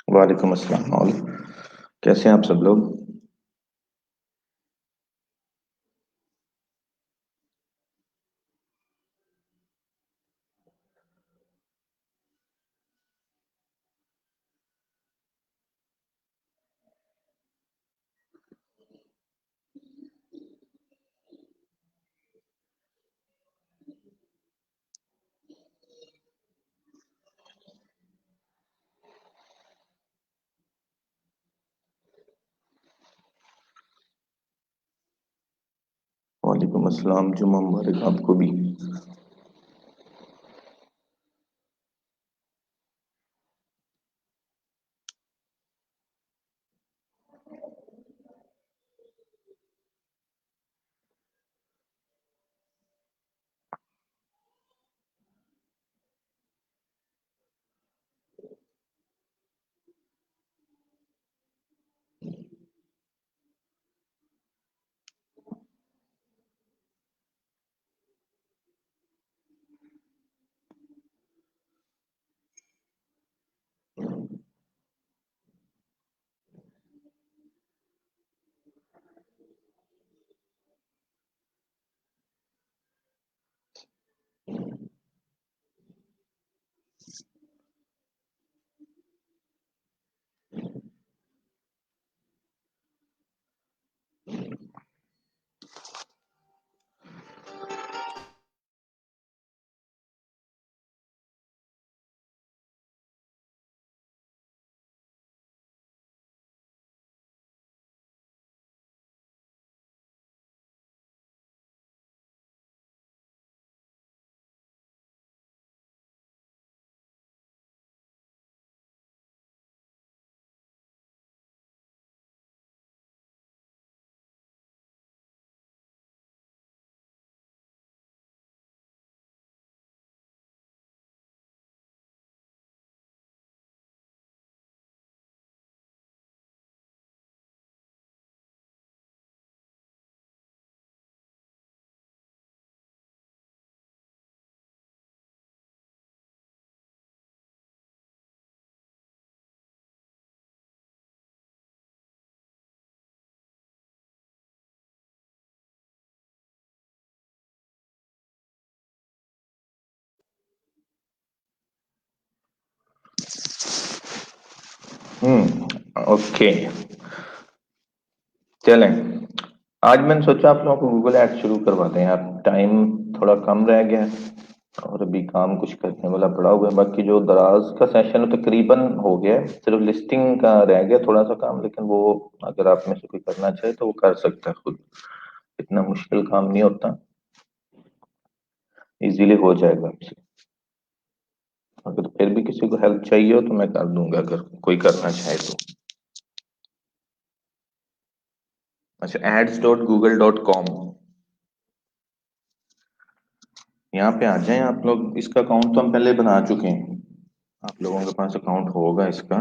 वालेकुम अस्सलाम और कैसे हैं आप सब लोग। वालेकुम अस्सलाम, जुम्मा मुबारक आपको भी। ओके, चलें। आज मैंने सोचा आप लोगों को गूगल ऐड शुरू करवाते हैं यार। टाइम थोड़ा कम रह गया है और अभी काम कुछ करने वाला पड़ा हुआ है। बाकी जो दराज का सेशन है तकरीबन हो गया है, सिर्फ लिस्टिंग का रह गया थोड़ा सा काम, लेकिन वो अगर आप में से कोई करना चाहे तो वो कर सकता है खुद। इतना मुश्किल काम नहीं होता, इजीली हो जाएगा आपसे। अगर फिर भी किसी को हेल्प चाहिए हो तो मैं कर दूंगा, अगर कोई करना चाहे तो। अच्छा, ads.google.com, यहाँ पे आ जाएं आप लोग। इसका अकाउंट तो हम पहले बना चुके हैं, आप लोगों के पास अकाउंट होगा इसका।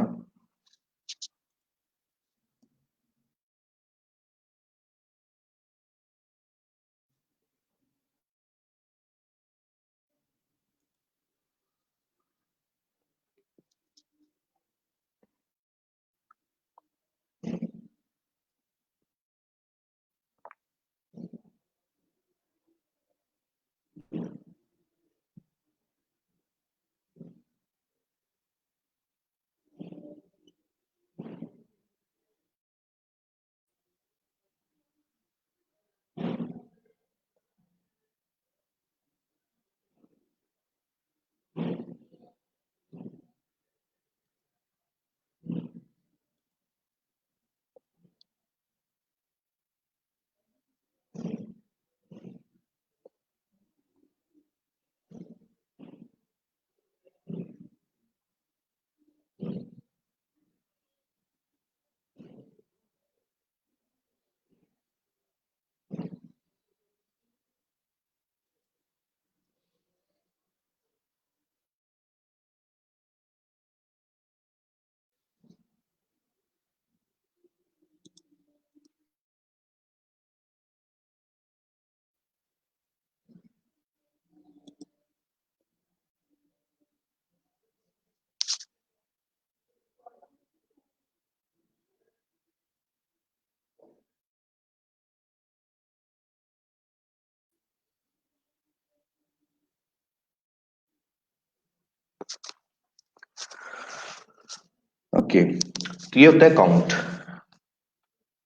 ओके, तो ये होता है काउंट।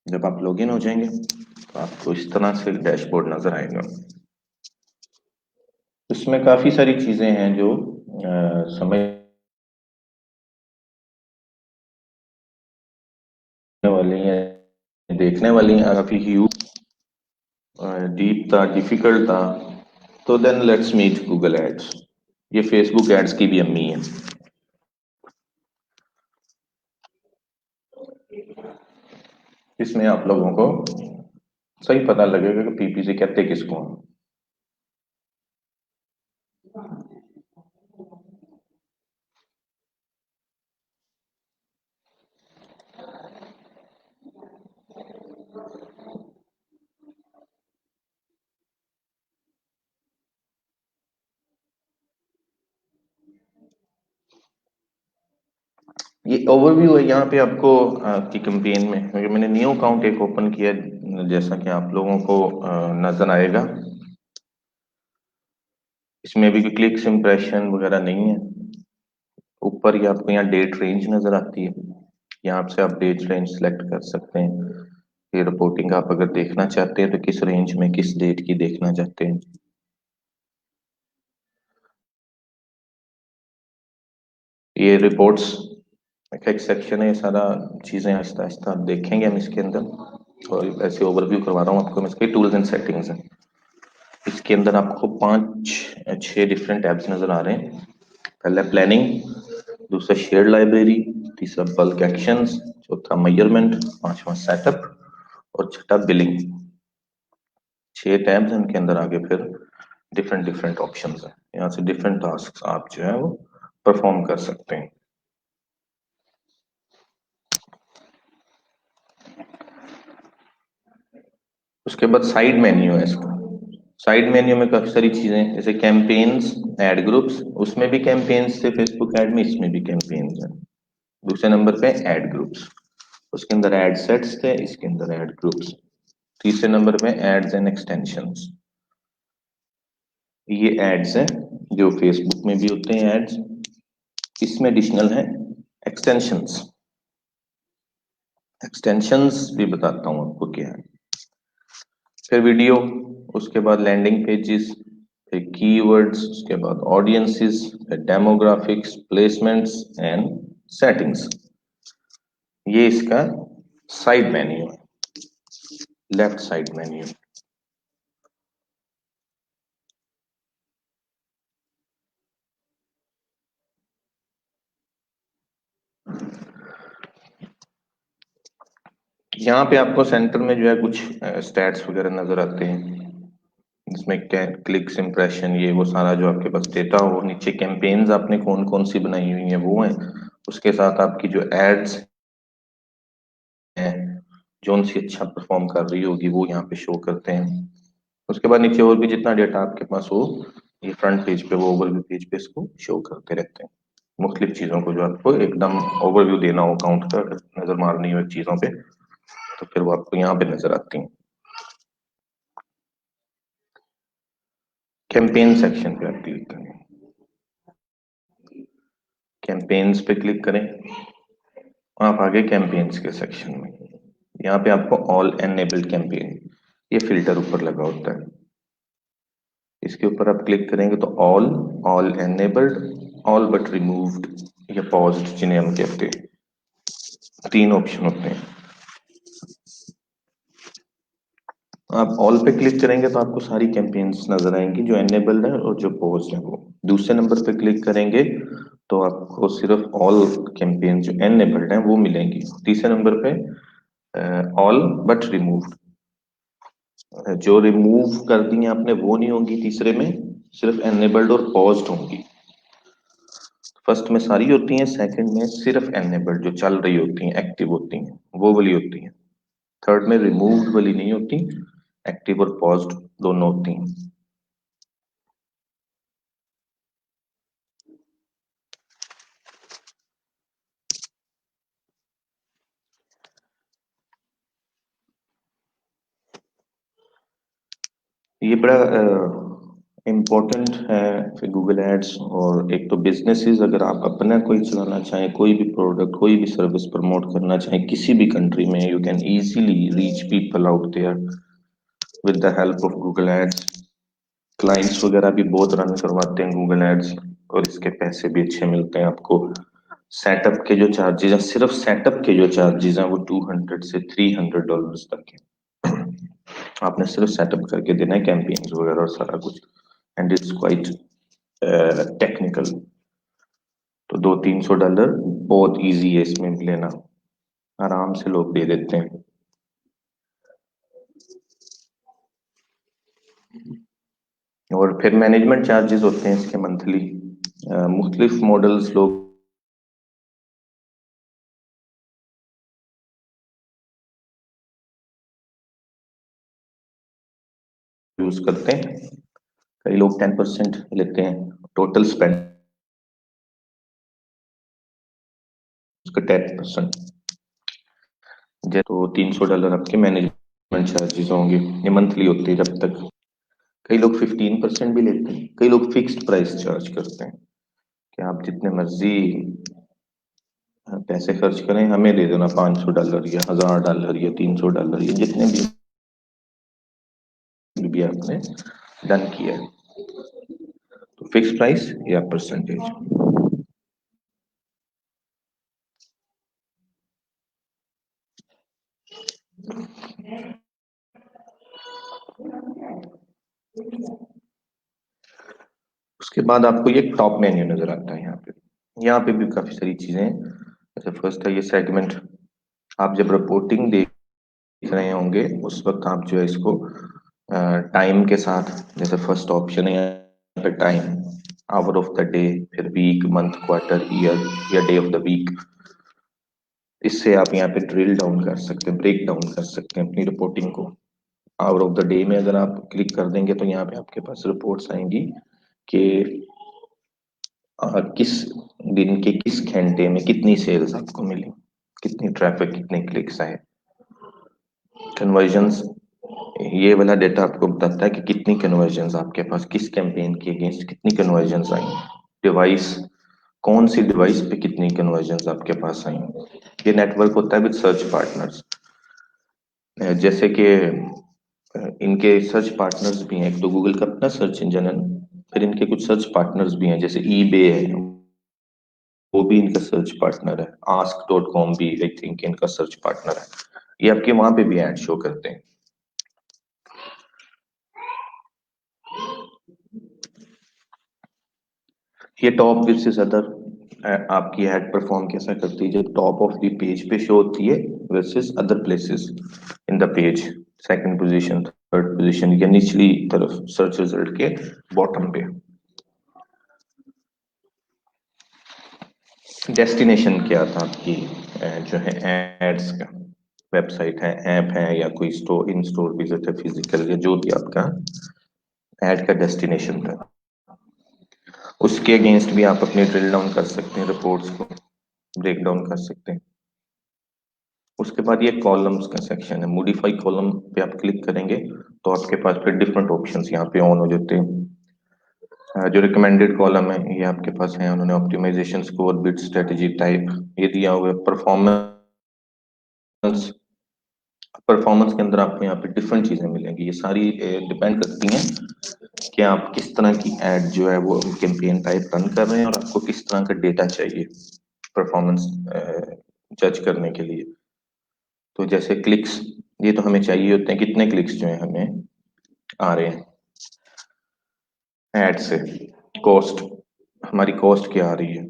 जब आप लॉगिन हो जाएंगे तो आपको इस तरह से डैशबोर्ड नजर आएगा। इसमें काफी सारी चीजें हैं जो समझने वाली हैं, देखने वाली हैं। काफी ह्यूज डीप था, डिफिकल्ट था। तो then let's meet Google ads. ये फेसबुक एड्स की भी अम्मी है। इसमें आप लोगों को सही पता लगेगा कि पीपीसी कहते किसको हैं। ये ओवरव्यू है यहाँ पे आपको की कैंपेन में, क्योंकि मैंने न्यू अकाउंट एक ओपन किया, जैसा कि आप लोगों को नजर आएगा। इसमें भी क्लिक्स इंप्रेशन वगैरह नहीं है। ऊपर ही आपको यहाँ डेट रेंज नजर आती है। यहाँ से आप डेट रेंज सेलेक्ट कर सकते हैं। ये रिपोर्टिंग आप अगर देखना चाहते हैं तो किस रेंज में किस डेट की देखना चाहते हैं। ये रिपोर्ट्स का एक सेक्शन है। ये सारा चीजें आहिस्ता आहिस्ता आप देखेंगे हम इसके अंदर, और ऐसे ओवरव्यू करवा रहा हूँ आपको। मैं इसके टूल्स एंड सेटिंग्स हैं। इसके अंदर आपको पांच छह डिफरेंट टैब्स नजर आ रहे हैं। पहला प्लानिंग, दूसरा शेयर्ड लाइब्रेरी, तीसरा बल्क एक्शंस, चौथा मेजरमेंट, पांचवा सेटअप और छठा बिलिंग। छह टैब्स हैं उनके अंदर। आगे फिर डिफरेंट डिफरेंट ऑप्शंस हैं। यहाँ से डिफरेंट टास्क आप जो है वो परफॉर्म कर सकते हैं। उसके बाद साइड मेन्यू है इसका। साइड मेन्यू में काफी सारी चीजें, जैसे कैंपेन्स, एड ग्रुप्स। उसमें भी कैंपेन्स थे फेसबुक ऐड में, इसमें भी कैंपेन्स हैं। दूसरे नंबर पे ऐड ग्रुप्स, उसके अंदर ऐड सेट्स थे, इसके अंदर ऐड ग्रुप्स। तीसरे नंबर पे एड्स एंड एक्सटेंशंस। ये एड्स हैं जो फेसबुक में भी होते हैं एड्स। इसमें एडिशनल है एक्सटेंशंस। एक्सटेंशंस भी बताता हूँ आपको क्या है। फिर वीडियो, उसके बाद लैंडिंग पेजेस, फिर कीवर्ड्स, उसके बाद ऑडियंसेस, फिर डेमोग्राफिक्स, प्लेसमेंट्स एंड सेटिंग्स। ये इसका साइड मेन्यू है, लेफ्ट साइड मेन्यू। यहाँ पे आपको सेंटर में जो है कुछ स्टैट्स वगैरह नजर आते हैं। इसमें क्या, क्लिक्स, इंप्रेशन, ये वो सारा जो आपके पास डेटा हो। नीचे कैंपेन्स आपने कौन कौन सी बनाई हुई है वो है। उसके साथ आपकी जो एड्स हैं, जो सी अच्छा परफॉर्म कर रही होगी वो यहाँ पे शो करते हैं। उसके बाद नीचे और भी जितना डेटा आपके पास हो, ये फ्रंट पेज पे, वो ओवरव्यू पेज पे इसको शो करते रहते हैं। मुख्तलिफ चीजों को जो आपको एकदम ओवरव्यू देना हो अकाउंट का, अगर नजर मारनी हो एक चीजों पे, तो फिर वो आपको यहाँ पे नजर आती हैं। कैंपेन सेक्शन पे आप क्लिक करें, कैंपेन्स पे क्लिक करें, आप आगे कैंपेन्स के सेक्शन में। यहाँ पे आपको ऑल एनेबल्ड कैंपेन, ये फिल्टर ऊपर लगा होता है, इसके ऊपर आप क्लिक करेंगे तो all, all enabled, all but removed या पॉज्ड, जिन्हें हम कहते हैं, तीन ऑप्शन होते हैं। आप ऑल पे क्लिक करेंगे तो आपको सारी कैंपेन्स नजर आएंगी जो एनेबल्ड है और जो पॉज्ड है वो। दूसरे नंबर पे क्लिक करेंगे तो आपको सिर्फ ऑल कैंपेन जो एनेबल्ड है वो मिलेंगी। तीसरे नंबर पे ऑल बट रिमूव्ड, जो रिमूव कर दी हैं आपने वो नहीं होंगी तीसरे में, सिर्फ एनेबल्ड और पॉज्ड होंगी। फर्स्ट में सारी होती हैं, सेकंड में सिर्फ एनेबल्ड जो चल रही होती हैं, एक्टिव होती हैं, वो वाली होती हैं। थर्ड में रिमूव्ड वाली नहीं होती, एक्टिव और पॉज्ड दोनों होती हैं। ये बड़ा इम्पोर्टेंट है फिर गूगल एड्स। और एक तो बिजनेसेस, अगर आप अपना कोई चलाना चाहें, कोई भी प्रोडक्ट, कोई भी सर्विस प्रमोट करना चाहें किसी भी कंट्री में, you can easily reach people out there with the help of Google ads. Clients वगैरह भी बहुत रन करवाते हैं गूगल एड्स, और इसके पैसे भी अच्छे मिलते हैं आपको। सेटअप के जो चार्जेस हैं, सिर्फ सेटअप के जो चार्जेस हैं वो 200 से $300 तक है। आपने सिर्फ सेटअप करके देना है कैंपेन्स वगैरह और सारा कुछ, एंड इट्स क्वाइट टेक्निकल। तो $200-300 बहुत इजी है इसमें भी लेना, आराम से लोग दे देते हैं। और फिर मैनेजमेंट चार्जेस होते हैं इसके मंथली। मुख्तलिफ मॉडल्स लोग यूज करते हैं। कई लोग 10% लेते हैं टोटल स्पेंड, उसका 10%। तो $300 आपके मैनेजमेंट चार्जेस होंगे, ये मंथली होते हैं जब तक। कई लोग 15% भी लेते हैं, कई लोग फिक्स्ड प्राइस चार्ज करते हैं कि आप जितने मर्जी पैसे खर्च करें, हमें दे देना $500 या $1000 या $300 या जितने भी आपने डन किया है। तो फिक्स प्राइस या परसेंटेज। उसके बाद आपको ये टॉप मेन्यू नजर आता है यहाँ पे भी काफी सारी चीजें हैं। जैसे फर्स्ट है ये सेगमेंट। आप जब रिपोर्टिंग देख रहे होंगे उस वक्त आप जो है इसको टाइम के साथ, जैसे फर्स्ट ऑप्शन है यहाँ पे time, hour of the day, फिर वीक, मंथ, क्वार्टर, ईयर या डे ऑफ द वीक। इससे आप यहाँ पे ड्रिल डाउन कर सकते हैं, ब्रेक डाउन कर सकते हैं अपनी रिपोर्टिंग को। आवर ऑफ द डे में अगर आप क्लिक कर देंगे तो यहाँ पे आपके पास रिपोर्ट्स आएंगी कि किस दिन के किस घंटे में कितनी सेल्स आपको मिली, कितनी ट्रैफिक, कितने क्लिक्स आए, कन्वर्जन्स। ये वाला डेटा आपको बताता है कि कितनी कन्वर्जन्स आपके पास, किस कैंपेन के अगेंस्ट कितनी कन्वर्जन्स आई, डिवाइस, कौन सी डिवाइस पे कितनी कन्वर्जन्स आपके पास आई। ये नेटवर्क होता है विद सर्च पार्टनर्स। जैसे कि इनके सर्च पार्टनर्स भी हैं, एक तो गूगल का अपना सर्च इंजन है, फिर इनके कुछ सर्च पार्टनर्स भी हैं, जैसे ईबे है, वो भी इनका सर्च पार्टनर है। ask.com भी आई थिंक इनका सर्च पार्टनर है। ये आपके वहां पे भी ऐड शो करते हैं। ये टॉप वर्सेस अदर, आपकी ऐड परफॉर्म कैसा करती है जब टॉप ऑफ द पेज पे शो होती है versus other places in the page, second position, third position या निचली तरफ सर्च रिजल्ट के बॉटम पे। डेस्टिनेशन क्या था आपकी जो है एड्स का, वेबसाइट है, ऐप है, या कोई स्टोर, इन स्टोर विजिट है फिजिकल, या जो भी आपका ऐड का डेस्टिनेशन था, उसके अगेंस्ट भी आप अपने ड्रिल डाउन कर सकते हैं, रिपोर्ट्स को ब्रेक डाउन कर सकते हैं। उसके बाद ये कॉलम्स का सेक्शन है, मॉडिफाई कॉलम पे आप क्लिक करेंगे तो आपके पास फिर डिफरेंट ऑप्शंस यहाँ पे ऑन हो जाते हैं। जो रिकमेंडेड कॉलम है ये आपके पास है, उन्होंने optimisation, score, bit, strategy, type ये दिया हुआ है। परफॉर्मेंस, परफॉर्मेंस के अंदर आपको यहाँ पे डिफरेंट चीजें मिलेंगी, ये सारी डिपेंड करती हैं कि आप किस तरह की एड जो है वो कैंपेन टाइप रन कर रहे हैं और आपको किस तरह का डेटा चाहिए परफॉर्मेंस जज करने के लिए। तो जैसे क्लिक्स, ये तो हमें चाहिए होते हैं कितने क्लिक्स जो है हमें आ रहे हैं ऐड से। कॉस्ट, हमारी कॉस्ट क्या आ रही है।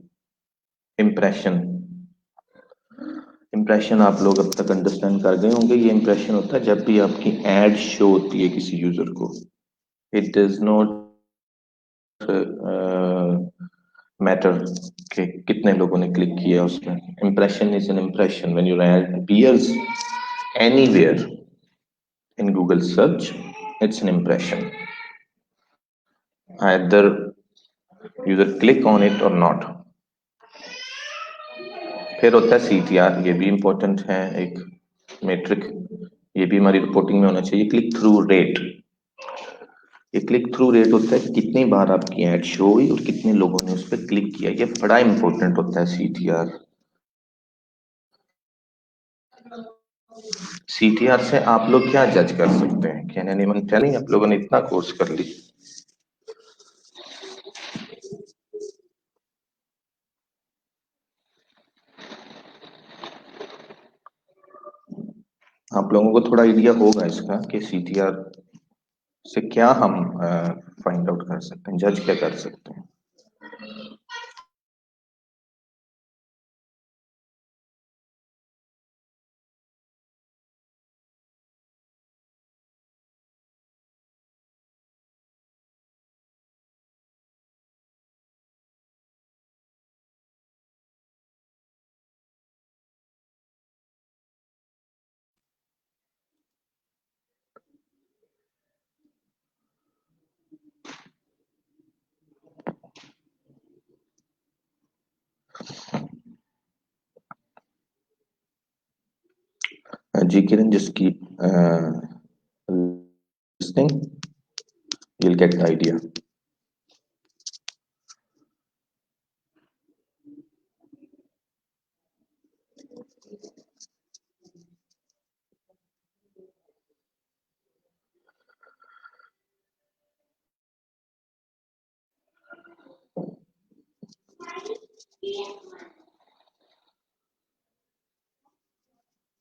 इम्प्रेशन, इम्प्रेशन आप लोग अब तक अंडरस्टैंड कर गए होंगे। ये इम्प्रेशन होता है जब भी आपकी एड शो होती है किसी यूजर को, इट डज नॉट मैटर कि कितने लोगों ने क्लिक किया उसमें। Impression is an impression when your add appears anywhere in Google search, it's an impression, either user click on it और नॉट। फिर होता है सीटीआर, ये भी इंपॉर्टेंट है एक मेट्रिक, ये भी हमारी रिपोर्टिंग में होना चाहिए। क्लिक थ्रू रेट, ये क्लिक थ्रू रेट होता है कितनी बार आपकी एड शो हुई और कितने लोगों ने उस पर क्लिक किया, ये बड़ा इंपॉर्टेंट होता है सीटीआर। सीटीआर से आप लोग क्या जज कर सकते हैं? Can anyone telling? आप लोगों ने इतना कोर्स कर ली, आप लोगों को थोड़ा आइडिया होगा इसका कि सीटीआर से क्या हम फाइंड आउट कर सकते हैं, जज क्या कर सकते हैं? जी किरण, जिसकी listening, you'll get the idea.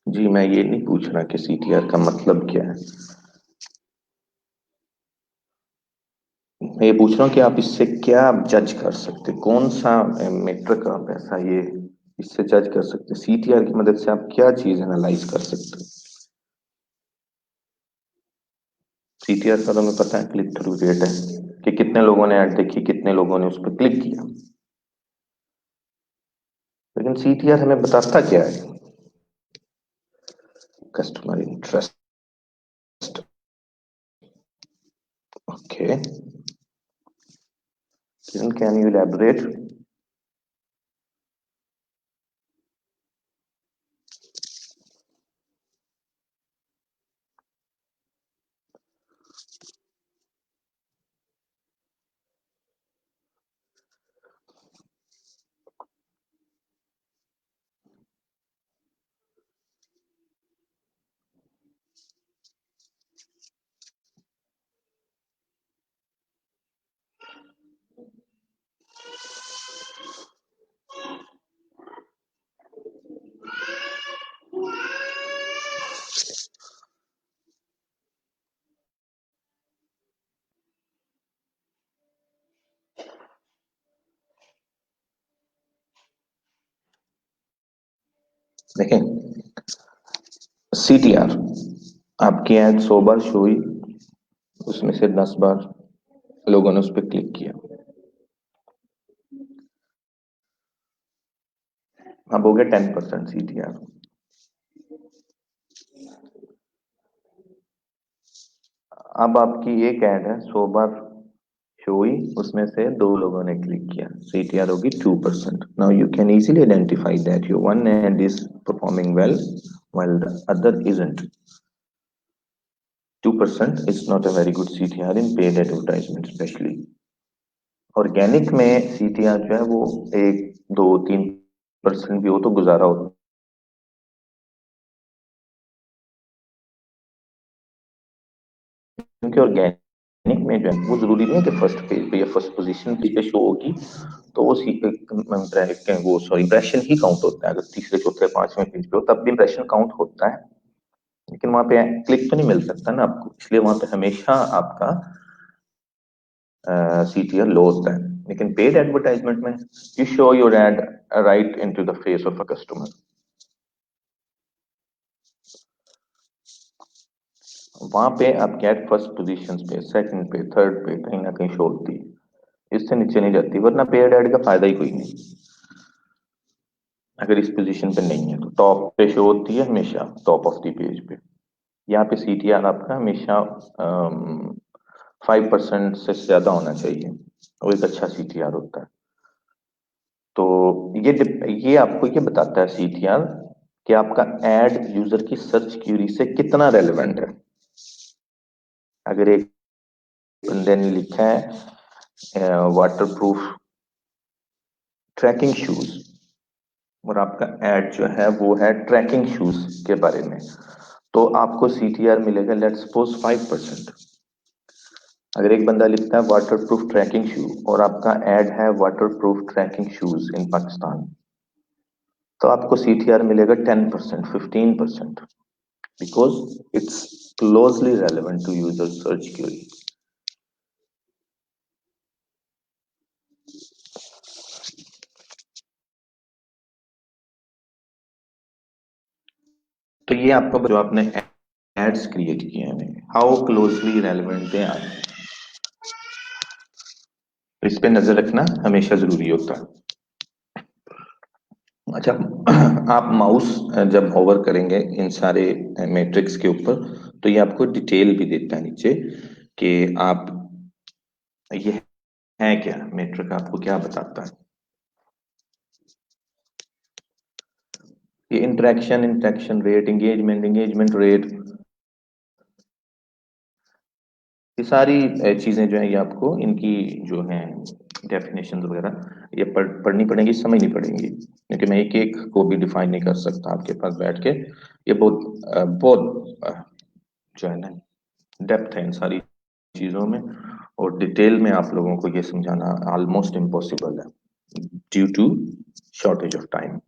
जी मैं ये नहीं पूछ रहा कि सीटीआर का मतलब क्या है, मैं ये पूछ रहा हूँ कि आप इससे क्या जज कर सकते, कौन सा मेट्रिक आप ऐसा ये इससे जज कर सकते, सीटीआर की मदद से आप क्या चीज एनालाइज कर सकते? सीटीआर का तो हमें पता है क्लिक थ्रू रेट है कि कितने लोगों ने ऐड देखी, कितने लोगों ने उस पर क्लिक किया, लेकिन सीटीआर हमें बताता क्या है? Customer interest, okay, can you elaborate? देखें, सीटीआर आपकी एड 100 बार शो हुई, उसमें से 10 बार लोगों ने उस पर क्लिक किया, अब हो गया 10% सीटीआर। अब आपकी एक ऐड है 100 बार शो हुई, उसमें से 2 लोगों ने क्लिक किया, सीटीआर होगी 2%। Now you can easily identify that your one ad is performing well while the other isn't. 2% is not a very good CTR in paid advertisement, especially organic में CTR जो है वो 1, 2, 3% भी हो तो गुजारा होता है, क्योंकि ऑर्गेनिक में जो है वो जरूरी नहीं है कि फर्स्ट पेज पे या फर्स्ट पोजीशन पे शो होगी तो वो वो सॉरी इंप्रेशन ही काउंट होता है। अगर तीसरे चौथे पांचवें पेज पे हो तब भी इंप्रेशन काउंट होता है, लेकिन वहां पे क्लिक तो नहीं मिल सकता ना आपको, इसलिए वहां पे हमेशा आपका सीटीआर लो होता है। लेकिन पेड एडवर्टाइजमेंट में you show your add right into the face of a customer, वहां पे आपकी एड फर्स्ट पोजीशन पे, सेकंड पे, थर्ड पे कहीं ना कहीं शो होती है, इससे नीचे नहीं जाती, वरना पेड एड का फायदा ही कोई नहीं। अगर इस पोजीशन पे नहीं है तो टॉप पे शो होती है हमेशा, टॉप ऑफ द पेज पे। यहाँ पे सीटीआर आपका हमेशा 5% से ज्यादा होना चाहिए, वो एक अच्छा सीटीआर होता है। तो ये आपको ये बताता है सीटीआर कि आपका एड यूजर की सर्च क्यूरी से कितना रेलेवेंट है। अगर एक बंदे ने लिखा है वाटर प्रूफ ट्रैकिंग शूज, और आपका ऐड जो है वो है ट्रैकिंग शूज के बारे में, तो आपको सीटीआर मिलेगा लेट्स सपोज 5%। अगर एक बंदा लिखता है वाटर प्रूफ ट्रैकिंग शू और आपका ऐड है waterproof trekking shoes in Pakistan, तो आपको सीटीआर मिलेगा 10%, 15%, because it's closely relevant to user search query. तो ये आपका जो आपने एड्स क्रिएट किए हैं हाउ क्लोजली रेलेवेंट है आप, इस पे नजर रखना हमेशा जरूरी होता है। अच्छा, आप माउस जब होवर करेंगे इन सारे मैट्रिक्स के ऊपर, तो ये आपको डिटेल भी देता है नीचे कि आप ये है क्या, मैट्रिक आपको क्या बताता है। ये interaction, interaction rate, engagement, engagement rate, ये सारी चीजें जो है ये आपको इनकी जो है डेफिनेशन वगैरह ये पढ़नी पड़ेंगी, समझनी पड़ेंगी, क्योंकि मैं एक एक को भी डिफाइन नहीं कर सकता आपके पास बैठ के। ये बहुत जो है ना डेप्थ है इन सारी चीजों में, और डिटेल में आप लोगों को ये समझाना ऑलमोस्ट इम्पॉसिबल है due to shortage of time.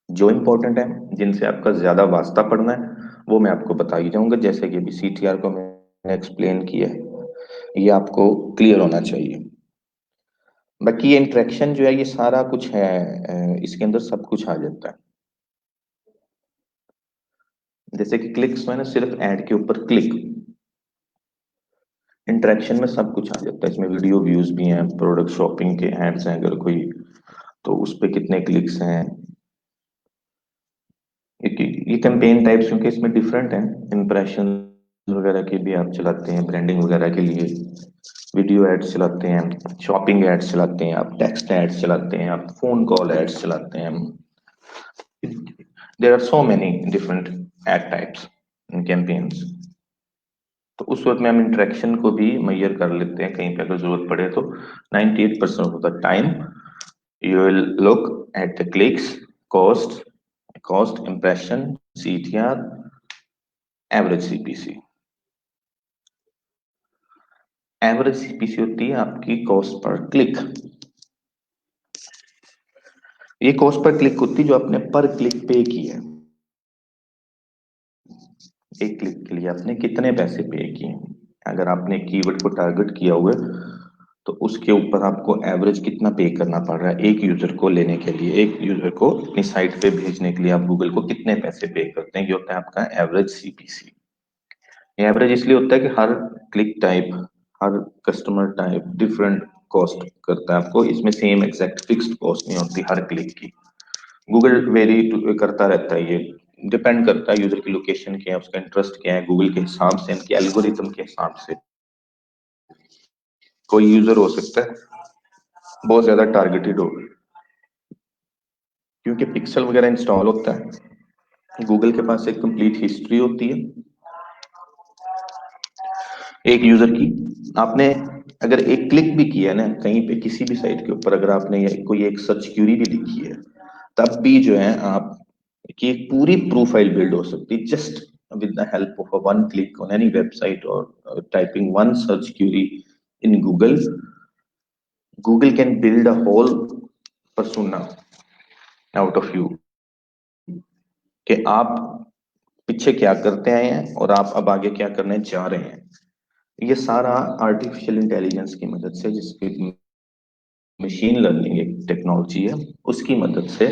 जो इंपॉर्टेंट है जिनसे आपका ज्यादा वास्ता पड़ना है वो मैं आपको बता ही जाऊंगा, जैसे कि अभी सीटीआर को मैंने एक्सप्लेन किया है, ये आपको क्लियर होना चाहिए। बाकी ये इंटरेक्शन जो है ये सारा कुछ है, इसके अंदर सब कुछ आ जाता है। जैसे कि क्लिक्स में ना सिर्फ ऐड के ऊपर क्लिक, इंटरेक्शन में सब कुछ आ जाता है, इसमें वीडियो व्यूज भी हैं, प्रोडक्ट शॉपिंग के एड्स हैं अगर कोई, तो उस पे कितने क्लिक्स हैं। ये कैंपेन टाइप्स क्योंकि इसमें डिफरेंट हैं, इंप्रेशन वगैरह के भी आप चलाते हैं ब्रांडिंग वगैरह के लिए, वीडियो एड्स चलाते हैं, शॉपिंग एड्स चलाते हैं आप, टेक्स्ट एड्स चलाते हैं आप, फोन कॉल एड्स चलाते हैं। There are so many different ad types in campaigns. तो उस वक्त में हम इंटरेक्शन को भी मैयर कर लेते हैं कहीं पे अगर जरूरत पड़े तो। 98% of the time you will look at the clicks, cost, impression, CTR, average CPC। Average CPC होती है आपकी कॉस्ट पर क्लिक। ये कॉस्ट पर क्लिक होती है जो आपने पर क्लिक पे की है, एक क्लिक के लिए आपने कितने पैसे पे किए। अगर आपने कीवर्ड को टारगेट किया हुआ है तो उसके ऊपर आपको एवरेज कितना पे करना पड़ रहा है एक यूजर को लेने के लिए, एक यूजर को अपनी साइट पे भेजने के लिए आप गूगल को कितने पैसे पे करते हैं, ये होता है आपका एवरेज सीपीसी। एवरेज इसलिए होता है कि हर क्लिक टाइप, हर कस्टमर टाइप डिफरेंट कॉस्ट करता है आपको, इसमें सेम एग्जैक्ट फिक्स्ड कॉस्ट नहीं होती हर क्लिक की। गूगल वेरी करता रहता है, ये डिपेंड करता है यूजर की लोकेशन क्या है, उसका इंटरेस्ट क्या है, गूगल के हिसाब से, इनके एल्गोरिथम के हिसाब से। कोई यूजर हो सकता है बहुत ज्यादा टारगेटेड हो, क्योंकि पिक्सल वगैरह इंस्टॉल होता है, गूगल के पास एक कंप्लीट हिस्ट्री होती है एक यूजर की। आपने अगर एक क्लिक भी किया ना कहीं पे किसी भी साइट के ऊपर, अगर आपने कोई एक सर्च क्यूरी भी लिखी है, तब भी जो है आप की एक पूरी प्रोफाइल बिल्ड हो सकती है just with the help of a one click on any website और typing one search query in Google. Google can build a whole persona out of you, कि आप पीछे क्या करते आए हैं और आप अब आगे क्या करने जा रहे हैं। ये सारा आर्टिफिशियल इंटेलिजेंस की मदद से, जिसकी मशीन लर्निंग एक टेक्नोलॉजी है, उसकी मदद से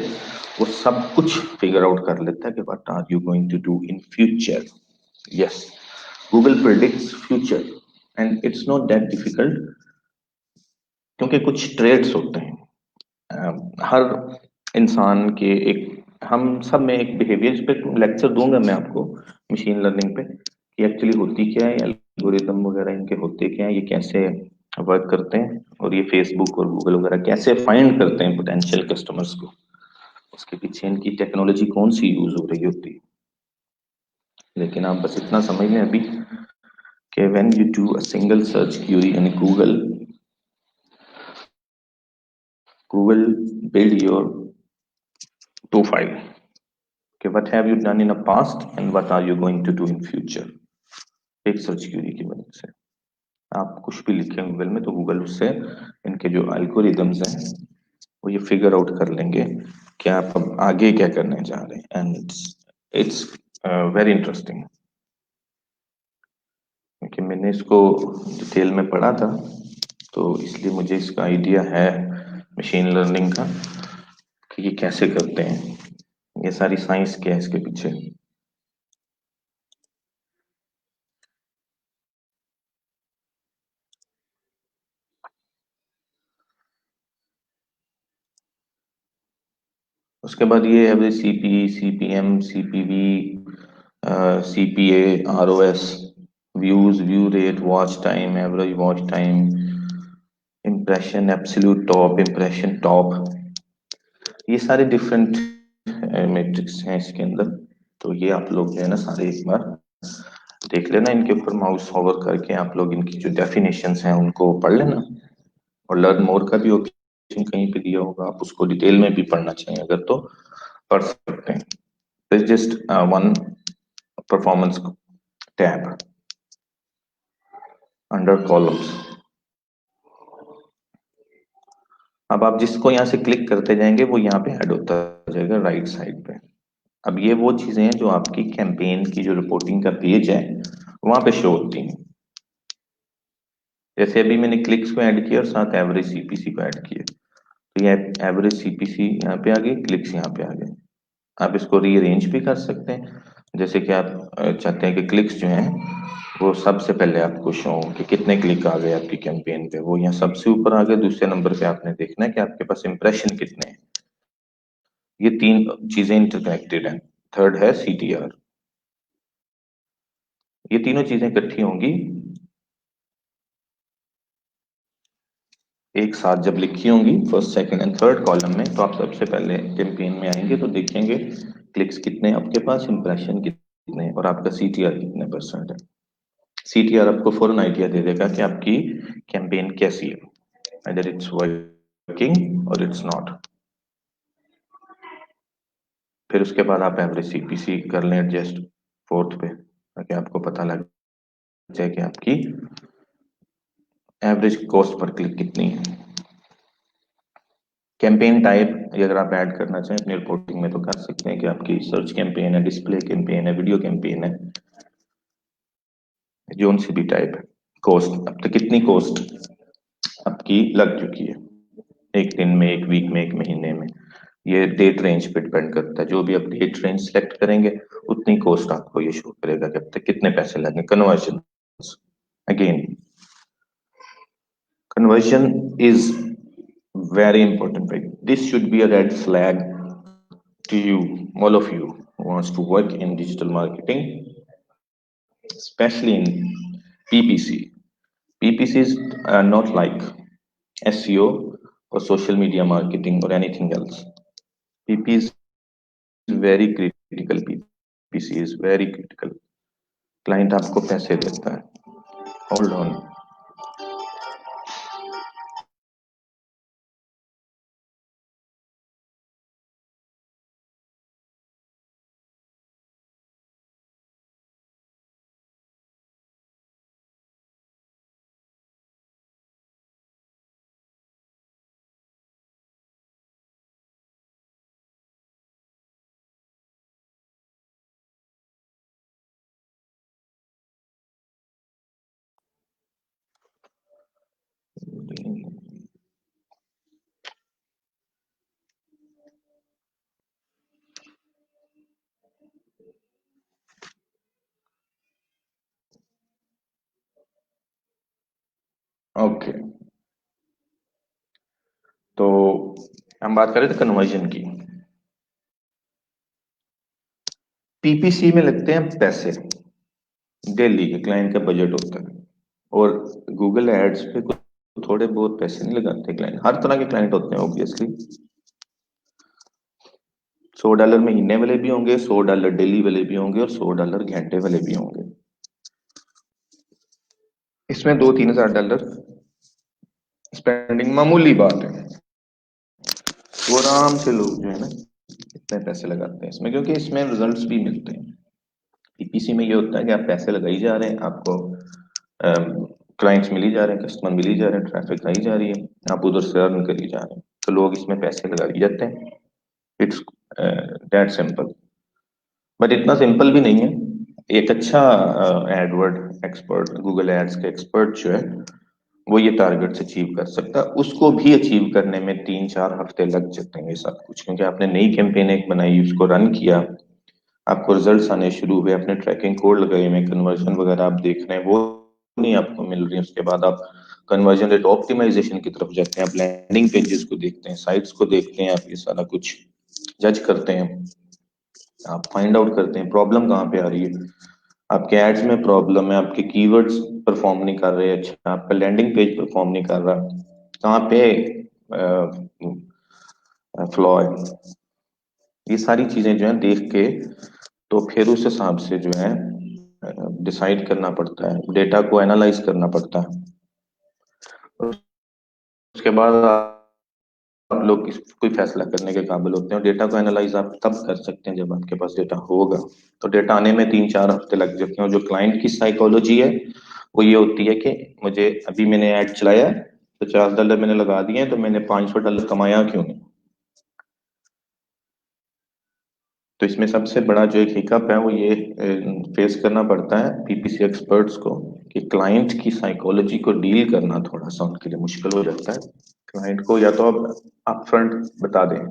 वो सब कुछ फिगर आउट कर लेता है कि what are you going to do in future. Yes, Google predicts future and it's not that difficult, क्योंकि कुछ ट्रेड्स होते हैं हर इंसान के, एक हम सब में एक बिहेवियर, इस पे लेक्चर दूंगा मैं आपको मशीन लर्निंग पे कि एक्चुअली होती क्या है, एल्गोरिदम वगैरह इनके होते क्या है, ये कैसे वर्क करते हैं, और ये फेसबुक और गूगल वगैरह कैसे फाइंड करते हैं पोटेंशियल कस्टमर्स को, उसके पीछे इनकी टेक्नोलॉजी कौन सी यूज हो रही होती है। लेकिन आप बस इतना समझ लें अभी कि when you do a single search query in Google, Google build your profile. Okay, what have you done in the past and what are you going to do in future? एक सर्च क्यूरी की मदद से आप कुछ भी लिखें Google में तो गूगल उससे इनके जो एल्गोरिदम्स हैं वो ये फिगर आउट कर लेंगे कि आप अब आगे क्या करने जा रहे हैं। एंड इट्स वेरी इंटरेस्टिंग, क्योंकि मैंने इसको डिटेल में पढ़ा था तो इसलिए मुझे इसका आइडिया है मशीन लर्निंग का कि ये कैसे करते हैं, ये सारी साइंस क्या है इसके पीछे। उसके बाद ये average CP, CPM, CPV, CPA, ROS, views, view rate, watch time, average watch time, impression, absolute top, impression top, ये सारे डिफरेंट मैट्रिक्स हैं इसके अंदर। तो ये आप लोग जो है ना सारे एक बार देख लेना, इनके ऊपर माउस होवर करके आप लोग इनकी जो डेफिनेशंस हैं उनको पढ़ लेना, और लर्न मोर का भी ऑप्शन कहीं पे दिया होगा, आप उसको डिटेल में भी पढ़ना चाहिए अगर तो पढ़ सकते हैं। There's just one performance tab under columns. अब आप जिसको यहाँ से क्लिक करते जाएंगे वो यहाँ पे ऐड होता जाएगा राइट साइड पे। अब ये वो चीजें हैं जो आपकी कैंपेन की जो रिपोर्टिंग का पेज है वहां पे शो होती हैं। जैसे अभी मैंने क्लिक्स को ऐड किया और साथ एवरेज सीपीसी को ऐड किया, तो ये एवरेज सीपीसी यहाँ पे आ गई, क्लिक्स यहाँ पे आ गए। आप इसको रीअरेंज भी कर सकते हैं, जैसे कि आप चाहते हैं कि क्लिक्स जो हैं वो सबसे पहले आपको शो हो कि कितने क्लिक आ गए आपकी कैंपेन पे, वो यहाँ सबसे ऊपर आ गए। दूसरे नंबर पे आपने देखना है कि आपके पास इंप्रेशन कितने हैं। ये तीन चीजें इंटरकनेक्टेड हैं। थर्ड है सीटीआर। ये तीनों चीजें इकट्ठी होंगी एक साथ जब लिखी होंगी first, second and third column में, तो आप सबसे पहले कैंपेन में आएंगे तो देखेंगे क्लिक्स कितने हैं आपके पास, इंप्रेशन कितने हैं और आपका सीटीआर कितने परसेंट है। सीटीआर आपको फौरन आइडिया दे देगा कि आपकी कैंपेन कैसी है, either it's working or it's not। फिर उसके बाद आप एवरेज सीपीसी कर लें एडजस्ट फोर्थ पे, ताकि आपको पता लग जाए कि आपकी एवरेज कॉस्ट पर क्लिक कितनी है। कैंपेन टाइप ये अगर आप ऐड करना चाहें अपनी रिपोर्टिंग में तो कर सकते हैं कि आपकी सर्च कैंपेन है, डिस्प्ले कैंपेन है, वीडियो कैंपेन है, जोन सी भी टाइप है। कॉस्ट अब तक कितनी कॉस्ट आपकी लग चुकी है, एक दिन में, एक वीक में, एक महीने में, ये डेट रेंज पे डिपेंड करता है। जो भी आप डेट रेंज सेलेक्ट करेंगे उतनी कॉस्ट आपको ये शो करेगा कि अब तक कितने पैसे लगे। Conversion, again conversion is very important, right? This should be a red flag to you, all of you who wants to work in digital marketing, especially in PPC. PPCs are not like SEO or social media marketing or anything else. PP is very critical. PPC is very critical. Client आपको पैसे देता है। Hold on. Okay, तो हम बात कर रहे थे कन्वर्जन की। पीपीसी में लगते हैं पैसे, डेली के क्लाइंट का बजट होता है, और गूगल एड्स पे कुछ थोड़े बहुत पैसे नहीं लगाते क्लाइंट, हर तरह के क्लाइंट होते हैं ऑब्वियसली। $100 महीने वाले भी होंगे, $100 डेली वाले भी होंगे और $100 घंटे वाले भी होंगे। इसमें 2-3 हज़ार डॉलर स्पेंडिंग मामूली बात है। वो आराम से लोग जो है ना इतने पैसे लगाते हैं इसमें, क्योंकि इसमें रिजल्ट्स भी मिलते हैं। पीपीसी में ये होता है कि आप पैसे लगाई जा रहे हैं, आपको क्लाइंट्स मिली जा रहे हैं, कस्टमर मिली जा रहे हैं, ट्रैफिक आई जा रही है, आप उधर से अर्न करी जा रहे हैं, तो लोग इसमें पैसे लगा ही जाते हैं। It's that simple. बट इतना सिंपल भी नहीं है। एक अच्छा एडवर्ड एक्सपर्ट, गूगल एड्स के एक्सपर्ट जो है वो ये टारगेट्स अचीव कर सकता है। उसको भी अचीव करने में 3-4 हफ्ते लग जाते हैं सब कुछ, क्योंकि आपने नई कैंपेन एक बनाई, उसको रन किया, आपको रिजल्ट्स आने शुरू हुए, अपने ट्रैकिंग कोड लगाए हुए, कन्वर्जन वगैरह आप देख रहे हैं, वो नहीं आपको मिल रही है। उसके बाद आप कन्वर्जन रेट ऑप्टिमाइजेशन की तरफ जाते हैं, आप लैंडिंग पेजेस को देखते हैं, साइट्स को देखते हैं, आप ये सारा कुछ जज करते हैं, आप फाइंड आउट करते हैं प्रॉब्लम कहाँ पे आ रही है। आपके एड्स में प्रॉब्लम है, आपके कीवर्ड्स परफॉर्म नहीं कर रहे, अच्छा आपका लैंडिंग पेज परफॉर्म नहीं कर रहा, कहाँ पे फ्लॉ है। ये सारी चीजें जो है देख के तो फिर उस हिसाब से जो है डिसाइड करना पड़ता है, डेटा को एनालाइज करना पड़ता है। उसके बाद आप लोग कोई फैसला करने के काबिल होते हैं। और डेटा को एनालाइज आप तब कर सकते हैं जब आपके पास डेटा होगा। तो डेटा आने में 3-4 हफ्ते लग जाते हैं। और जो क्लाइंट की साइकोलॉजी है वो ये होती है कि मुझे अभी मैंने ऐड चलाया, $50 मैंने लगा दिए हैं, तो मैंने $500 कमाया क्यों नहीं। तो इसमें सबसे बड़ा जो एक हिकअप है वो ये फेस करना पड़ता है पीपीसी एक्सपर्ट्स को, कि क्लाइंट की साइकोलॉजी को डील करना थोड़ा सा उनके लिए मुश्किल हो जाता है। क्लाइंट को या तो आप अपफ्रंट बता दें,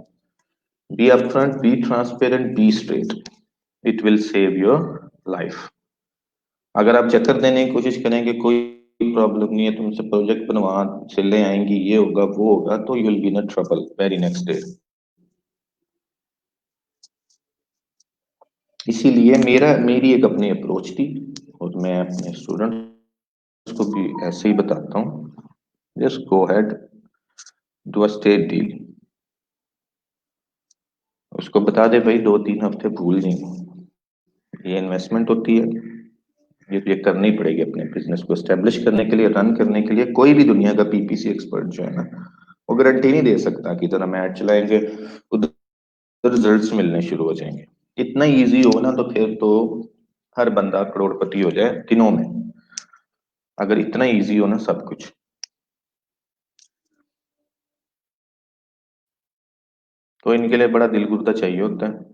be upfront, be transparent, be straight, it will save your life. अगर आप चक्कर देने की कोशिश करेंगे कोई प्रॉब्लम नहीं है, तुमसे प्रोजेक्ट बनवा चले आएंगी, ये होगा वो होगा, तो you will be in trouble very next day. इसीलिए मेरी एक अपनी अप्रोच थी, और मैं अपने स्टूडेंट्स को भी ऐसे ही बताता हूँ, just go head, do a state deal. उसको बता दे भाई 2-3 हफ्ते भूल जाएंगे, ये इन्वेस्टमेंट होती है, ये करनी पड़ेगी अपने बिजनेस को एस्टेब्लिश करने के लिए, रन करने के लिए। कोई भी दुनिया का पीपीसी एक्सपर्ट जो है ना वो गारंटी नहीं दे सकता कि इधर हम ऐड चलाएंगे उधर रिजल्ट्स मिलने शुरू हो जाएंगे। इतना इजी हो ना तो फिर तो हर बंदा करोड़पति हो जाए दिनों में, अगर इतना इजी हो ना सब कुछ। तो इनके लिए बड़ा दिल गुर्दा चाहिए होता है,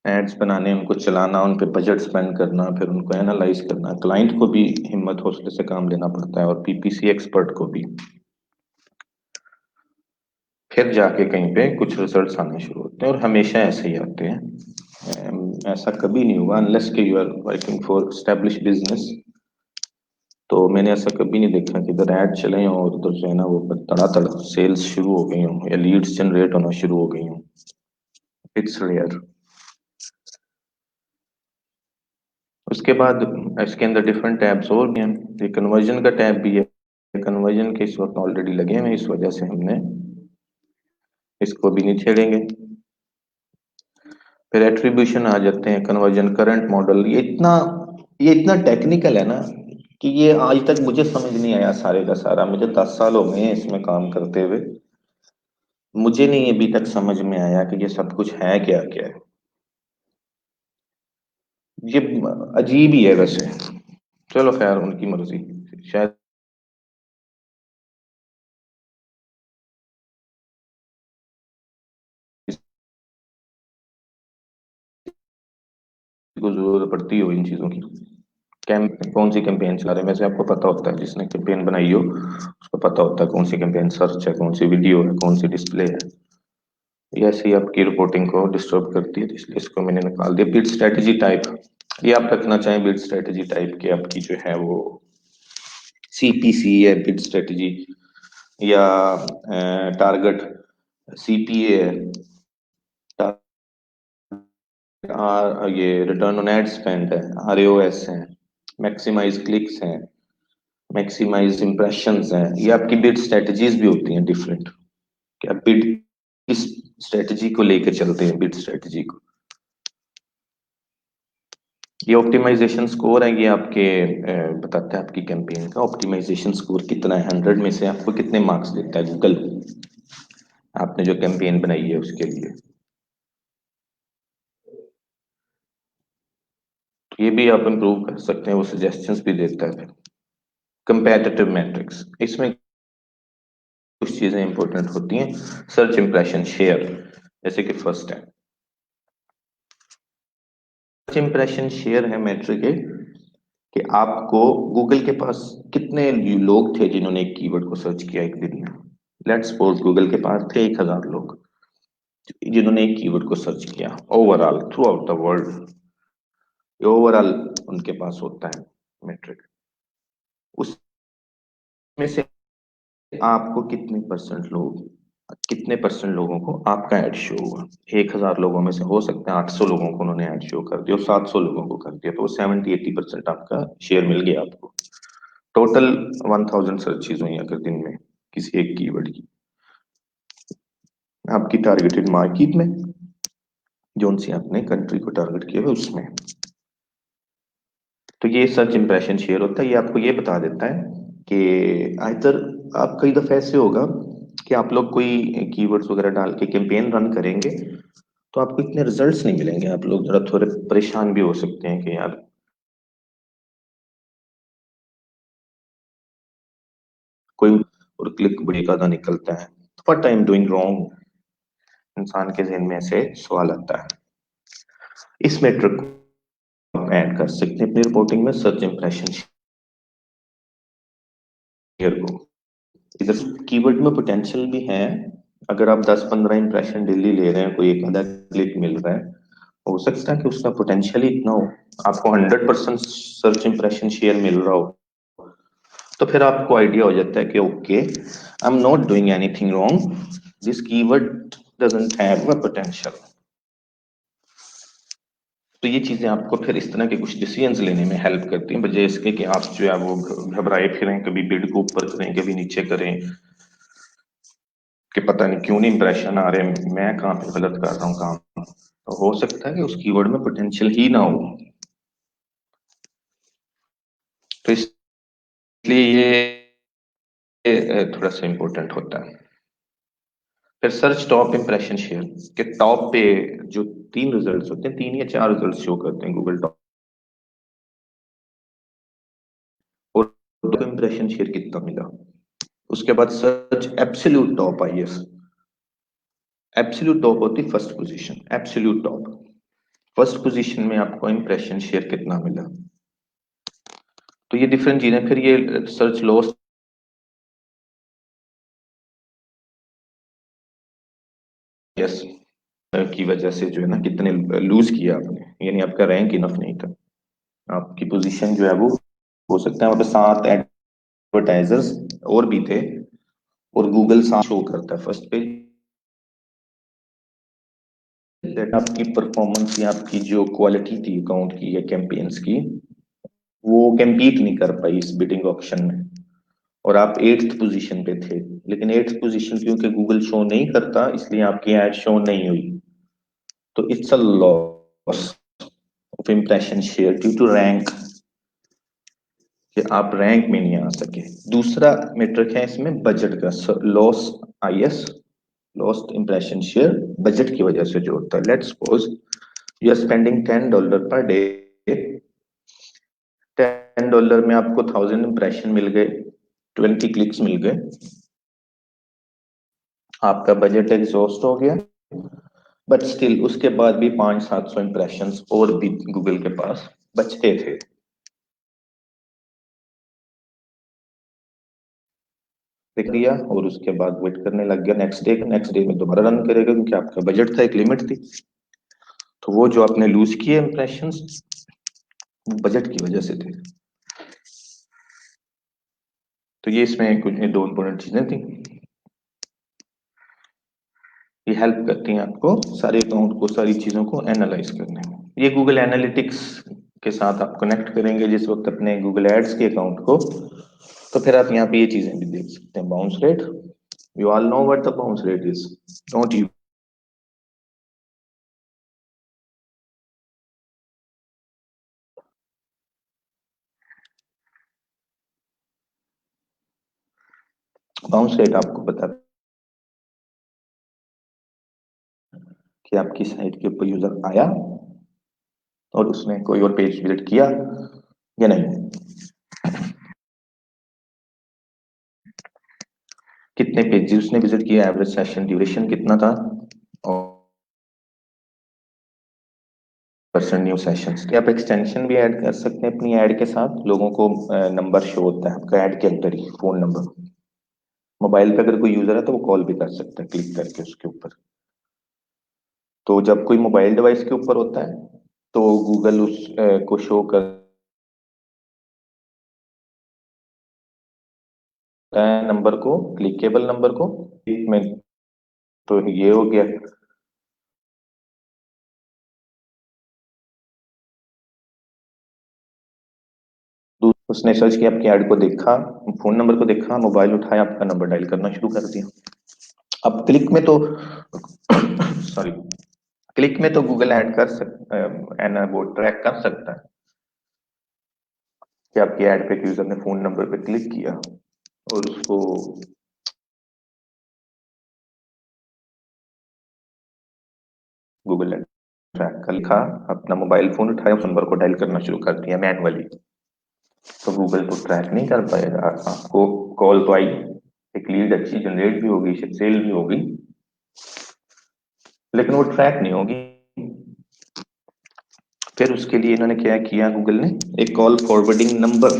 एड्स बनाने, उनको चलाना, उन पे बजट स्पेंड करना, फिर उनको एनालाइज करना। क्लाइंट को भी हिम्मत हौसले से काम लेना पड़ता है और पीपीसी एक्सपर्ट को भी। फिर जाके कहीं पे कुछ रिजल्ट्स आने शुरू होते हैं, और हमेशा ऐसे ही आते हैं। ऐसा कभी नहीं हुआ अनलेस के you are working for establish business, तो मैंने ऐसा कभी नहीं देखा कि इधर ऐड चले हों और उधर जो है ना वो तड़ातड़ सेल्स शुरू हो गई हों या लीड्स जनरेट होना शुरू हो गई हों। It's rare. उसके बाद इसके अंदर डिफरेंट टैब्स और भी हैं, ये कन्वर्जन का टैब भी है। कन्वर्जन के इस वक्त ऑलरेडी लगे हुए हैं, इस वजह से हमने इसको भी नहीं छेड़ेंगे। फिर एट्रीब्यूशन आ जाते हैं, कन्वर्जन करंट मॉडल। ये इतना टेक्निकल है ना कि ये आज तक मुझे समझ नहीं आया सारे का सारा। मुझे 10 साल हो गए हैं इसमें काम करते हुए, मुझे नहीं अभी तक समझ में आया कि ये सब कुछ है क्या क्या है। ये अजीब ही है वैसे। चलो खैर उनकी मर्जी, शायद को जरूरत पड़ती हो इन चीजों की। कैम कौन सी कैंपेन चला रहे हैं वैसे आपको पता होता है, जिसने कैंपेन बनाई हो उसको पता होता है कौन सी कैंपेन सर्च है, कौन सी वीडियो है, कौन सी डिस्प्ले है। ये ऐसे ही आपकी रिपोर्टिंग को डिस्टर्ब करती है, तो इसलिए इसको मैंने निकाल दिया। बिड स्ट्रेटेजी टाइप, ये आप रखना चाहें बिड स्ट्रेटेजी टाइप की आपकी जो है वो सीपीसी है बिड स्ट्रेटेजी, या टारगेट सीपीए है, ये रिटर्न ऑन एड स्पेंड है, आरओएस है, मैक्सिमाइज क्लिक्स हैं, मैक्सिमाइज इंप्रेशंस हैं। ये आपकी बिड स्ट्रेटजीज भी होती हैं डिफरेंट, क्या बिड इस स्ट्रेटजी को लेकर चलते हैं, बिड स्ट्रेटजी को। ये ऑप्टिमाइजेशन स्कोर है, ये आपके बताता है आपकी कैंपेन का ऑप्टिमाइजेशन स्कोर कितना है, 100 में से आपको कितने मार्क्स देता है गूगल आपने जो कैंपेन बनाई है उसके लिए। तो ये भी आप इंप्रूव कर सकते हैं, वो सजेशंस भी देता है। कंपैटिटिव मैट्रिक्स, इसमें कुछ चीजें इंपॉर्टेंट होती हैं। सर्च इंप्रेशन शेयर, जैसे कि फर्स्ट है सर्च इंप्रेशन शेयर है मैट्रिक है कि आपको गूगल के पास कितने लोग थे जिन्होंने एक कीवर्ड को सर्च किया एक दिन में। लेट्स सपोज गूगल के पास थे 1000 लोग जिन्होंने एक कीवर्ड को सर्च किया overall through out the world. Overall उनके पास होता है मैट्रिक, उसमें से आपको कितने परसेंट लोगों को आपका एड शो हुआ। 1000 लोगों में से हो सकता है 800 लोगों को उन्होंने एड शो कर दिया और 700 लोगों को कर दिया, तो 70-80% आपका शेयर मिल गया आपको। टोटल 1000 सर्चेज हुई अगर दिन में किसी एक कीवर्ड की आपकी टारगेटेड मार्केट में, जो सी आपने कंट्री को टारगेट किया है उसमें। तो ये सर्च इंप्रेशन शेयर होता है, ये आपको ये बता देता है कि इधर आप कई दफे ऐसे होगा कि आप लोग कोई कीवर्ड्स वगैरह डाल के कैंपेन रन करेंगे तो आपको इतने रिजल्ट्स नहीं मिलेंगे, आप लोग जरा थोड़े परेशान भी हो सकते हैं कि यार कोई और क्लिक बड़ी ज्यादा निकलता है, what I am doing wrong, इंसान के जहन में ऐसे सवाल आता है। इस मेट्रिक को आप ऐड कर सकते हैं अपनी रिपोर्टिंग में, सर्च इंप्रेशन शेयर को। इधर कीवर्ड में पोटेंशियल भी है, अगर आप 10-15 इंप्रेशन डेली ले रहे हैं, कोई एक आधा क्लिक मिल रहा है, हो सकता है कि उसका पोटेंशियल ही इतना हो, आपको 100% सर्च इंप्रेशन शेयर मिल रहा हो, तो फिर आपको आइडिया हो जाता है कि okay I am not doing anything wrong, this keyword doesn't have a potential. तो ये चीजें आपको फिर इस तरह के कुछ डिसीजंस लेने में हेल्प करती हैं, बजाय इसके कि आप जो है वो घबराए फिरें, कभी बिड को ऊपर करें कभी नीचे करें कि पता नहीं क्यों नहीं इंप्रेशन आ रहे, मैं कहाँ पे गलत कर रहा हूँ काम। तो हो सकता है कि उस कीवर्ड में पोटेंशियल ही ना हो, तो इसलिए ये थोड़ा सा इम्पोर्टेंट होता है। फिर सर्च टॉप इंप्रेशन शेयर के टॉप पे जो 3 रिजल्ट्स होते हैं, 3 या 4 रिजल्ट शो करते हैं गूगल टॉप, और टॉप इंप्रेशन शेयर कितना मिला। उसके बाद search absolute top IS, absolute top होती है first position, absolute top first position में आपको इंप्रेशन शेयर कितना मिला। तो ये डिफरेंट चीजें, फिर ये सर्च लॉस यस की वजह से जो है ना कितने लूज किया आपने, यानी आपका रैंक इनफ नहीं था, आपकी पोजीशन जो है वो हो सकता है वहां पे 7 एडवर्टाइजर्स और भी थे और गूगल साथ शो करता है फर्स्ट पेज, दैट आपकी परफॉर्मेंस या आपकी जो क्वालिटी थी अकाउंट की या कैंपेन्स की वो compete नहीं कर पाई इस बिडिंग ऑप्शन में, और आप 8th पोजीशन पे थे, लेकिन 8th पोजीशन क्योंकि गूगल शो नहीं करता इसलिए आपकी एड शो नहीं हुई, तो it's a loss of impression share due to rank, कि आप रैंक में नहीं आ सके। दूसरा मेट्रिक है इसमें बजट का, loss IS, lost impression share budget की वजह से जो होता है। Let's suppose you are spending $10 per day, $10 में आपको 1000 इंप्रेशन मिल गए, 20 क्लिक्स मिल गए, आपका बजट एग्जॉस्ट हो गया, बट स्टिल उसके बाद भी 500-700 इंप्रेशन और भी गूगल के पास बचते थे। देख लिया और उसके बाद वेट करने लग गया नेक्स्ट डे में दोबारा रन करेगा, क्योंकि आपका बजट था, एक लिमिट थी, तो वो जो आपने लूज किए इंप्रेशन बजट की वजह से थे। तो ये इसमें कुछ 2 इंपॉर्टेंट चीजें थी, ये हेल्प करती हैं आपको सारे अकाउंट को, सारी चीजों को एनालाइज करने में। ये गूगल एनालिटिक्स के साथ आप कनेक्ट करेंगे जिस वक्त अपने गूगल एड्स के अकाउंट को, तो फिर आप यहाँ पे ये चीजें भी देख सकते हैं। Bounce rate, you all know what the bounce rate is, don't you? Bounce rate आपको पता है कि आपकी साइट के ऊपर यूजर आया और उसने कोई और पेज विजिट किया या नहीं, कितने पेजेस उसने विजिट किया, एवरेज सेशन ड्यूरेशन कितना था, और परसेंट न्यू सेशंस। आप एक्सटेंशन भी ऐड कर सकते हैं अपनी ऐड के साथ, लोगों को नंबर शो होता है आपका ऐड के अंदर ही, फोन नंबर। मोबाइल पे अगर कोई यूजर है तो वो कॉल भी कर सकता है क्लिक करके उसके ऊपर। तो जब कोई मोबाइल डिवाइस के ऊपर होता है तो गूगल उस को शो करता है नंबर को, क्लिकेबल नंबर को में। तो ये हो गया। उसने सर्च किया, आपकी ऐड को देखा, फोन नंबर को देखा, मोबाइल उठाया, आपका नंबर डायल करना शुरू कर दिया। अब क्लिक में तो सॉरी, क्लिक में तो गूगल ऐड कर सकता है, वो ट्रैक कर सकता है कि आपकी ऐड पे यूजर ने फोन नंबर पे क्लिक किया और उसको गूगल ने ट्रैक कर लिखा, अपना मोबाइल फोन उठाया, उस नंबर को डायल करना शुरू कर दिया मैनुअली। तो गूगल तो ट्रैक नहीं कर पाएगा। आपको कॉल तो आई, एक लीड अच्छी जनरेट भी होगी, सेल भी होगी, लेकिन वो ट्रैक नहीं होगी। फिर उसके लिए इन्होंने क्या किया, गूगल ने एक कॉल फॉरवर्डिंग नंबर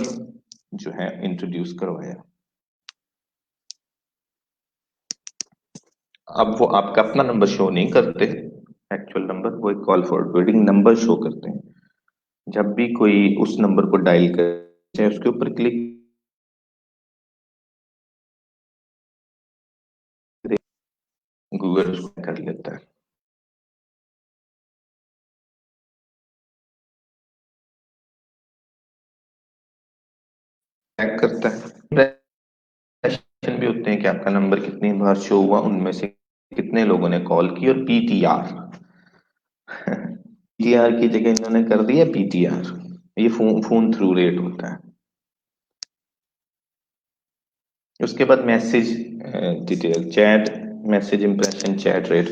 जो है इंट्रोड्यूस करवाया। अब वो आपका अपना नंबर शो नहीं करते, एक्चुअल नंबर, वो एक कॉल फॉरवर्डिंग नंबर शो करते हैं। जब भी कोई उस नंबर को डायल करे, चाहे उसके ऊपर क्लिक करे, गूगल उसको कर लेता है, ट्रैक करता है। सेशन भी होते हैं कि आपका नंबर कितनी बार शो हुआ, उनमें से कितने लोगों ने कॉल की, और पीटीआर। पीटीआर की जगह इन्होंने कर दिया पीटीआर, ये फोन फोन थ्रू रेट होता है। उसके बाद message detail, chat message impression chat rate.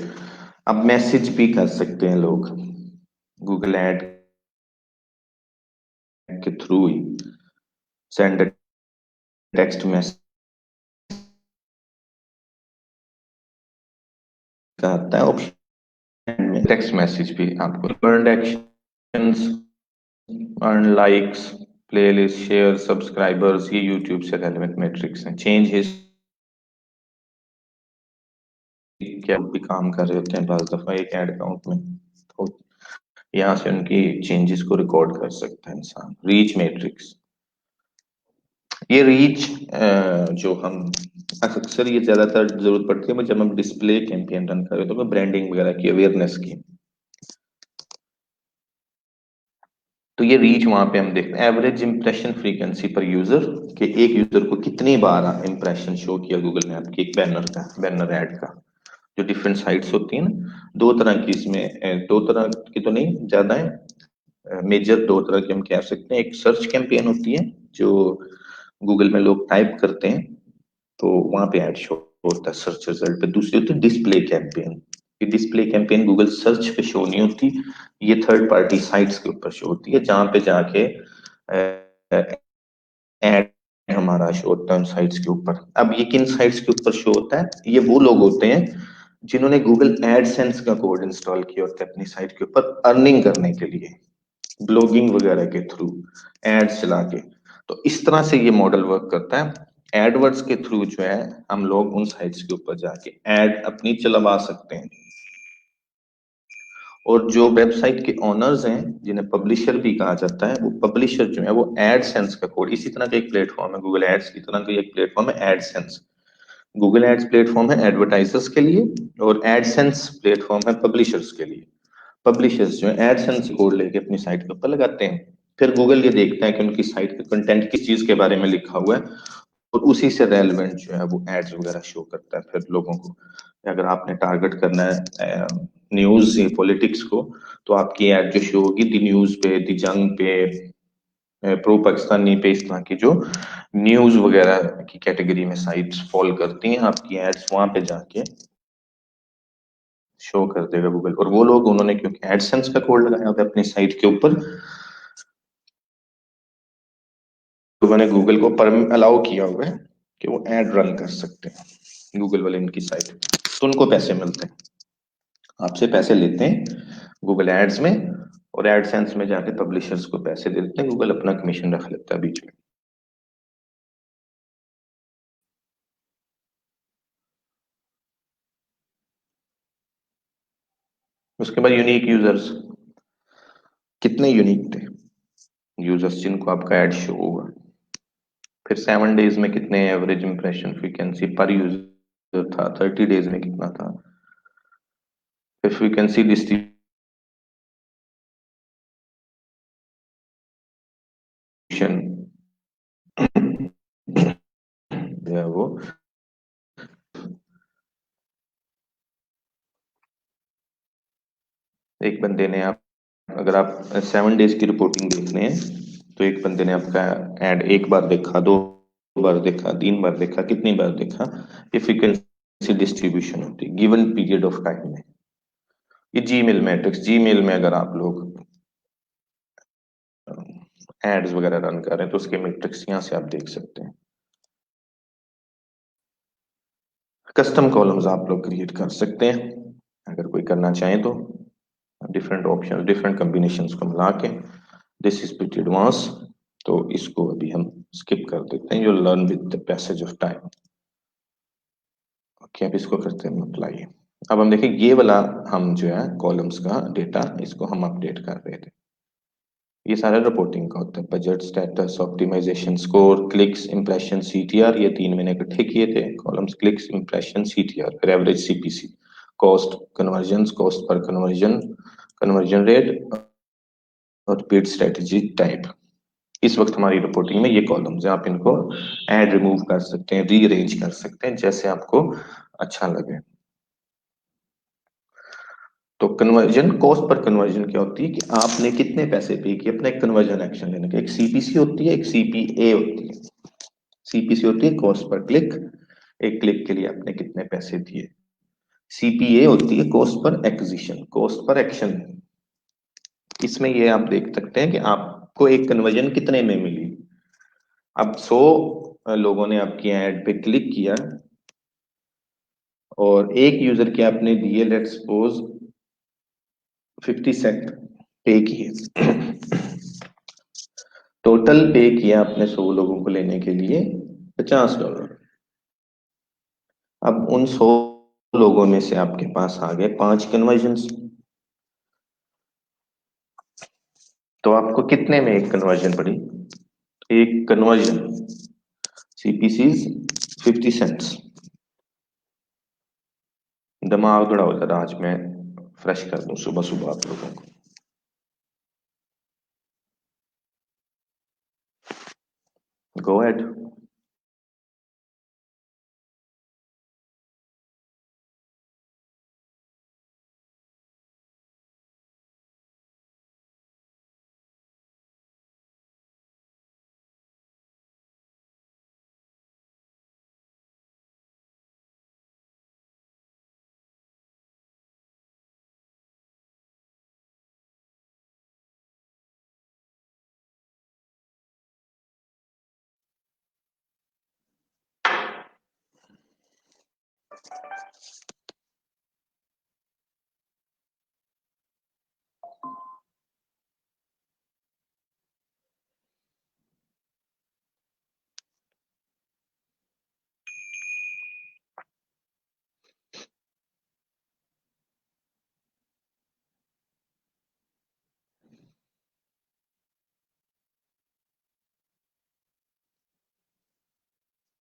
अब मैसेज भी कर सकते हैं लोग गूगल ऐड के थ्रू ही, सेंड टेक्स्ट मैसेज का आता है ऑप्शन में, टेक्स्ट मैसेज भी आपको earn actions, earn likes, playlist share, subscribers, ये यूट्यूब से रेलेवेंट मैट्रिक्स हैं। चेंज हिस्ट्री, क्या भी काम कर रहे होते हैं बाज दफा एक ऐड अकाउंट में, तो यहाँ से उनकी चेंजेस को रिकॉर्ड कर सकता है इंसान। रीच मैट्रिक्स, ये रीच जो हम अक्सर, ये ज्यादातर जरूरत पड़ती है जब हम डिस्प्ले कैंपेन रन कर रहे हो, तो ब्रांडिंग वगैरह की, अवेयरनेस की। तो ये रीच वहां पे हम देखते हैं एवरेज इंप्रेशन फ्रीक्वेंसी पर यूजर, कि एक यूजर को कितनी बार इंप्रेशन शो किया गूगल ने आपकी एक बैनर का, बैनर ऐड का। जो डिफरेंट साइट्स होती हैं ना, दो तरह की इसमें, दो तरह की तो नहीं, ज्यादा है, मेजर दो तरह की हम कह सकते हैं। एक सर्च कैंपेन होती है जो गूगल में लोग टाइप करते हैं तो वहां पे ऐड शो होता है सर्च रिजल्ट पे। दूसरी होती है डिस्प्ले कैंपेन। ये डिस्प्ले कैंपेन गूगल सर्च पे शो नहीं होती, ये थर्ड पार्टी साइट्स के ऊपर शो होती है, जहां पे जाके ऐड हमारा शो होता है उन साइट्स के ऊपर। अब ये किन साइट्स के ऊपर शो होता है, ये वो लोग होते हैं जिन्होंने गूगल एडसेंस का कोड इंस्टॉल किया होता है अपनी साइट के ऊपर अर्निंग करने के लिए, ब्लॉगिंग वगैरह के थ्रू एड्स चला के। तो इस तरह से ये मॉडल वर्क करता है। एडवर्ड्स के थ्रू जो है हम लोग उन साइट्स के ऊपर जाके एड अपनी चलवा सकते हैं। और जो वेबसाइट के ओनर्स हैं, जिन्हें पब्लिशर भी कहा जाता है, वो पब्लिशर जो है वो एडसेंस का कोड, इसी तरह का एक प्लेटफॉर्म है गूगल एड्स की तरह का एक प्लेटफॉर्म है एडसेंस। गूगल एड्स प्लेटफॉर्म है एडवर्टाइजर्स के लिए, और एडसेंस प्लेटफॉर्म है पब्लिशर्स के लिए। पब्लिशर्स जो है एडसेंस कोड लेके अपनी साइट के ऊपर लगाते हैं। फिर गूगल ये देखता है कि उनकी साइट का कंटेंट किस चीज के बारे में लिखा हुआ है, और उसी से रेलेवेंट जो है वो एड्स वगैरह शो करता है फिर लोगों को। अगर आपने टारगेट करना है न्यूज पॉलिटिक्स को, तो आपकी एड जो शो होगी दी न्यूज पे, दी जंग पे, प्रो पाकिस्तानी पे इस तरह की जो न्यूज वगैरह की कैटेगरी में साइट्स फॉल करती हैं, आपकी एड्स वहां पे जाके शो कर देगा गूगल। और वो लोग, उन्होंने क्योंकि एडसेंस का कोड लगाया होता है अपनी साइट के ऊपर, तो उन्होंने गूगल को अलाउ किया हुआ है कि वो एड रन कर सकते हैं गूगल वाले इनकी साइट, तो उनको पैसे मिलते हैं। आपसे पैसे लेते हैं गूगल एड्स में, और एडसेंस में जाके पब्लिशर्स को पैसे देते हैं, गूगल अपना कमीशन रख लेता है बीच में। उसके बाद यूनिक यूजर्स, कितने यूनिक थे यूजर्स जिनको आपका एड शो होगा। फिर 7 डेज में कितने एवरेज इंप्रेशन फ्रीक्वेंसी पर यूजर था, 30 डेज में कितना था। फिर फ्रीक्वेंसी डिस्ट्रीब्यूशन वो एक बंदे ने, आप अगर आप 7 डेज की रिपोर्टिंग देख रहे हैं, तो एक बंदे ने आपका एड एक बार देखा, 2 बार देखा, 3 बार देखा, कितनी बार देखा, ये फ्रीक्वेंसी डिस्ट्रीब्यूशन होती है गिवन पीरियड ऑफ टाइम में। ये जीमेल मैट्रिक्स, जीमेल में अगर आप लोग एड्स वगैरह रन कर रहे हैं तो उसके मैट्रिक्स यहाँ से आप देख सकते हैं। कस्टम कॉलम्स आप लोग क्रिएट कर सकते हैं अगर कोई करना चाहे तो, डिफरेंट ऑप्शन, डिफरेंट कॉम्बिनेशंस को मिला के। दिस इज प्रीटी एडवांस, तो इसको अभी हम स्किप कर देते हैं, you learn with the passage of time. Okay, अब इसको करते हैं अप्लाई। अब हम देखें ये वाला, हम जो है कॉलम्स का डेटा इसको हम अपडेट कर रहे थे। ये सारा रिपोर्टिंग का होता है, budget, status, optimization, score, clicks, impression, CTR, ये 3 मैंने इकट्ठे किए थे कॉलम्स, क्लिक्स, इंप्रेशन, सीटीआर, फिर average CPC, cost, conversion, cost per conversion, conversion rate, और बिड स्ट्रेटजी टाइप। इस वक्त हमारी रिपोर्टिंग में ये कॉलम्स हैं, आप इनको ऐड रिमूव कर सकते हैं, रीअरेंज कर सकते हैं जैसे आपको अच्छा लगे। तो कन्वर्जन, कॉस्ट पर कन्वर्जन क्या होती है कि आपने कितने पैसे पे किए अपना एक कन्वर्जन एक्शन लेने के। एक सीपीसी होती है, एक सीपीए होती है। सीपीसी होती है कॉस्ट पर क्लिक, एक क्लिक के लिए आपने कितने पैसे दिए। सीपीए होती है cost per acquisition, cost per action. इसमें ये आप देख सकते हैं कि आपको एक कन्वर्जन कितने में मिली। अब 100 लोगों ने आपकी एड पे क्लिक किया और एक यूजर के आपने दिए लेट्स सपोज 50 सेंट पे किए। टोटल पे किया आपने 100 लोगों को लेने के लिए $50। अब उन 100 लोगों में से आपके पास आ गए 5 कन्वर्जन, तो आपको कितने में एक कन्वर्जन पड़ी। एक कन्वर्जन सीपीसी 50 सेंट्स। दिमाग उड़ाओ जरा, आज मैं फ्रेश कर दूं सुबह सुबह आप लोगों को। Go ahead.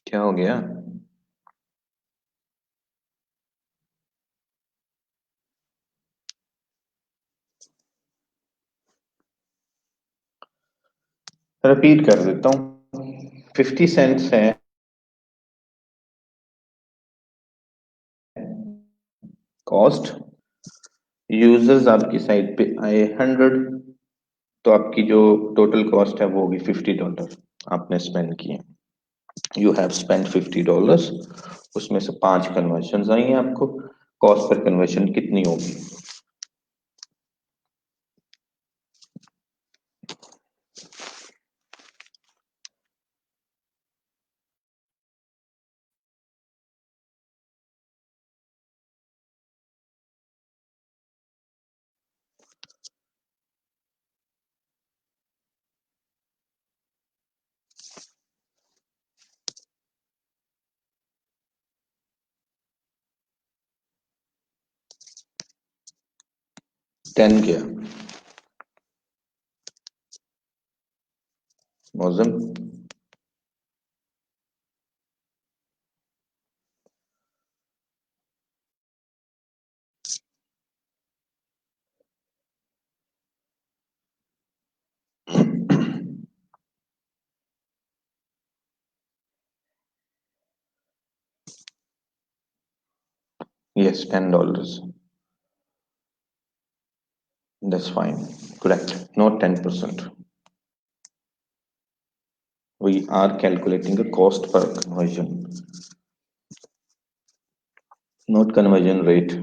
क्या हो गया। रिपीट कर देता हूँ, 50 सेंट्स है कॉस्ट। यूजर्स आपकी साइट पे आए 100, तो आपकी जो टोटल कॉस्ट है वो होगी $50 आपने स्पेंड किए। यू हैव स्पेंड $50, उसमें से 5 कन्वर्शन आई हैं आपको। कॉस्ट पर कन्वर्शन कितनी होगी? टेन क्या Maujam? Yes, $10. That's fine. Correct. Not 10%. We are calculating the cost per conversion, not conversion rate.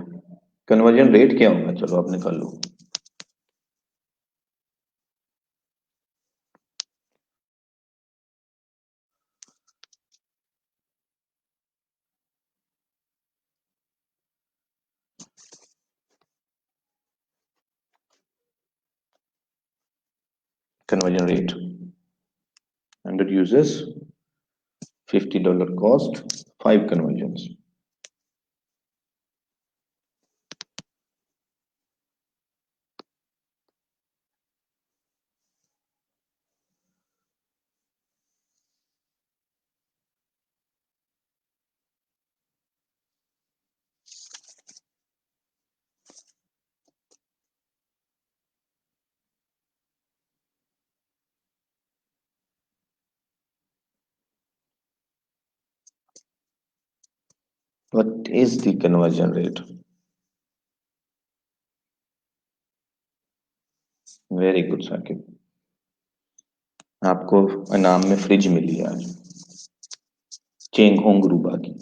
Conversion rate क्या होगा? चलो आप निकाल लो। Conversion rate. 100 users, $50 cost, 5 conversions. What is the conversion rate? Very good, Sakib. आपको इनाम में fridge मिली है आज, चेंग होंग रूबा की।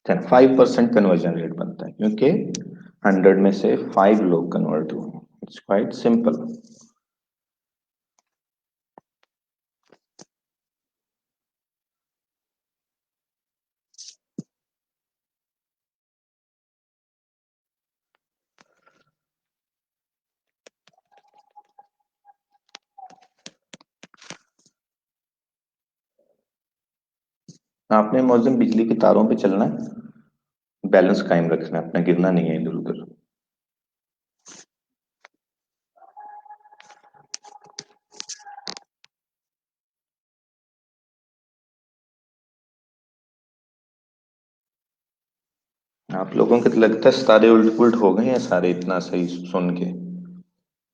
देन 5% कन्वर्जन रेट बनता है, क्योंकि 100 में से 5 लोग कन्वर्ट हुए। It's quite simple. आपने मौजूद बिजली के तारों पे चलना है, बैलेंस कायम रखना है, अपना गिरना नहीं है इधर उधर। आप लोगों को तो लगता है सारे उल्ट पुल्ट हो गए हैं सारे, इतना सही सुन के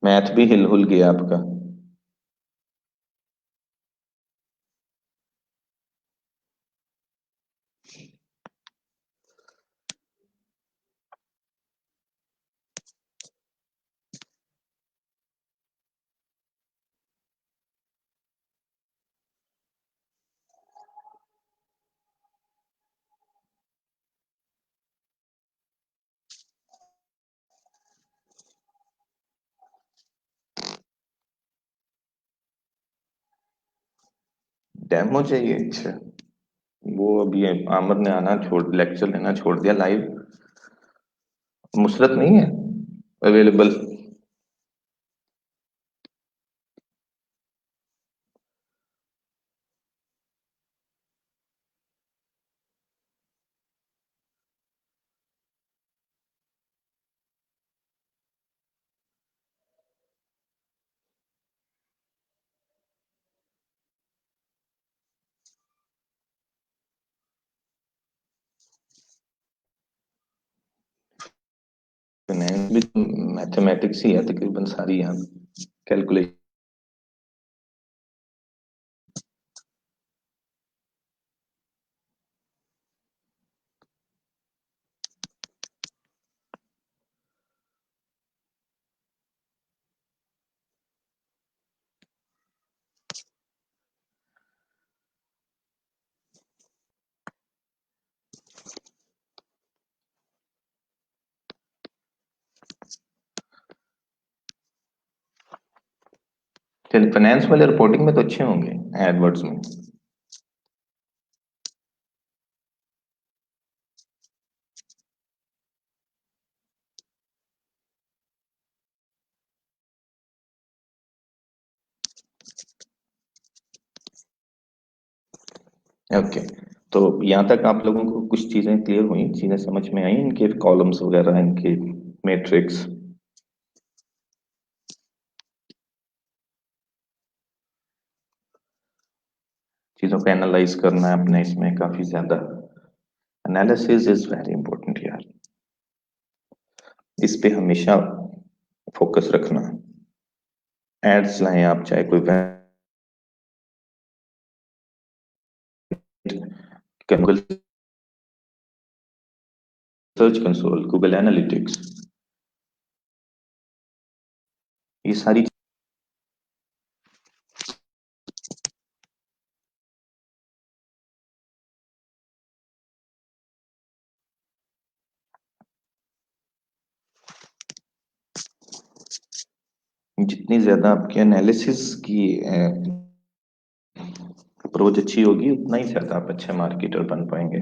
मैथ भी हिल हुल गया आपका। डेमो चाहिए? अच्छा, वो अभी आमर ने आना छोड़, लेक्चर लेना छोड़ दिया लाइव। मुसरत नहीं है अवेलेबल? फाइनेंस भी मैथमेटिक्स ही है तकरीबन सारी, यहाँ कैलकुलेशन। चलिए, फाइनेंस वाले रिपोर्टिंग में तो अच्छे होंगे, एडवर्ड्स में। ओके, तो यहाँ तक आप लोगों को कुछ चीजें क्लियर हुई, चीजें समझ में आई, इनके कॉलम्स वगैरह, इनके मैट्रिक्स। चीजों को एनालाइज करना है अपने, इसमें काफी ज्यादा एनालिसिस इज वेरी इंपॉर्टेंट यार, इस पे हमेशा फोकस रखना। एड्स लाएं आप, चाहे कोई Google search console, Google analytics, ये सारी जितनी ज्यादा आपके एनालिसिस की अप्रोच अच्छी होगी, उतना ही ज्यादा आप अच्छे मार्केटर बन पाएंगे।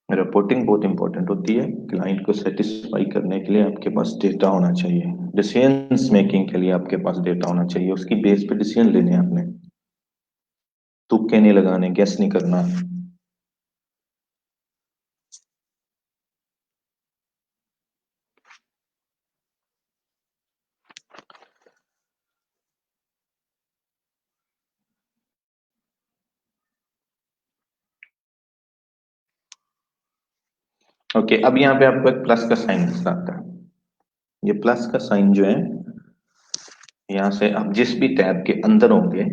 रिपोर्टिंग बहुत इंपॉर्टेंट होती है, क्लाइंट को सेटिस्फाई करने के लिए आपके पास डेटा होना चाहिए, डिसीजंस मेकिंग के लिए आपके पास डेटा होना चाहिए, उसकी बेस पे डिसीजन लेने हैं आपने, तुक्के नहीं लगाने, गेस नहीं करना। ओके, अब यहाँ पे आपको एक प्लस का साइन नजर आता है। ये प्लस का साइन जो है, यहाँ से आप जिस भी टैब के अंदर होंगे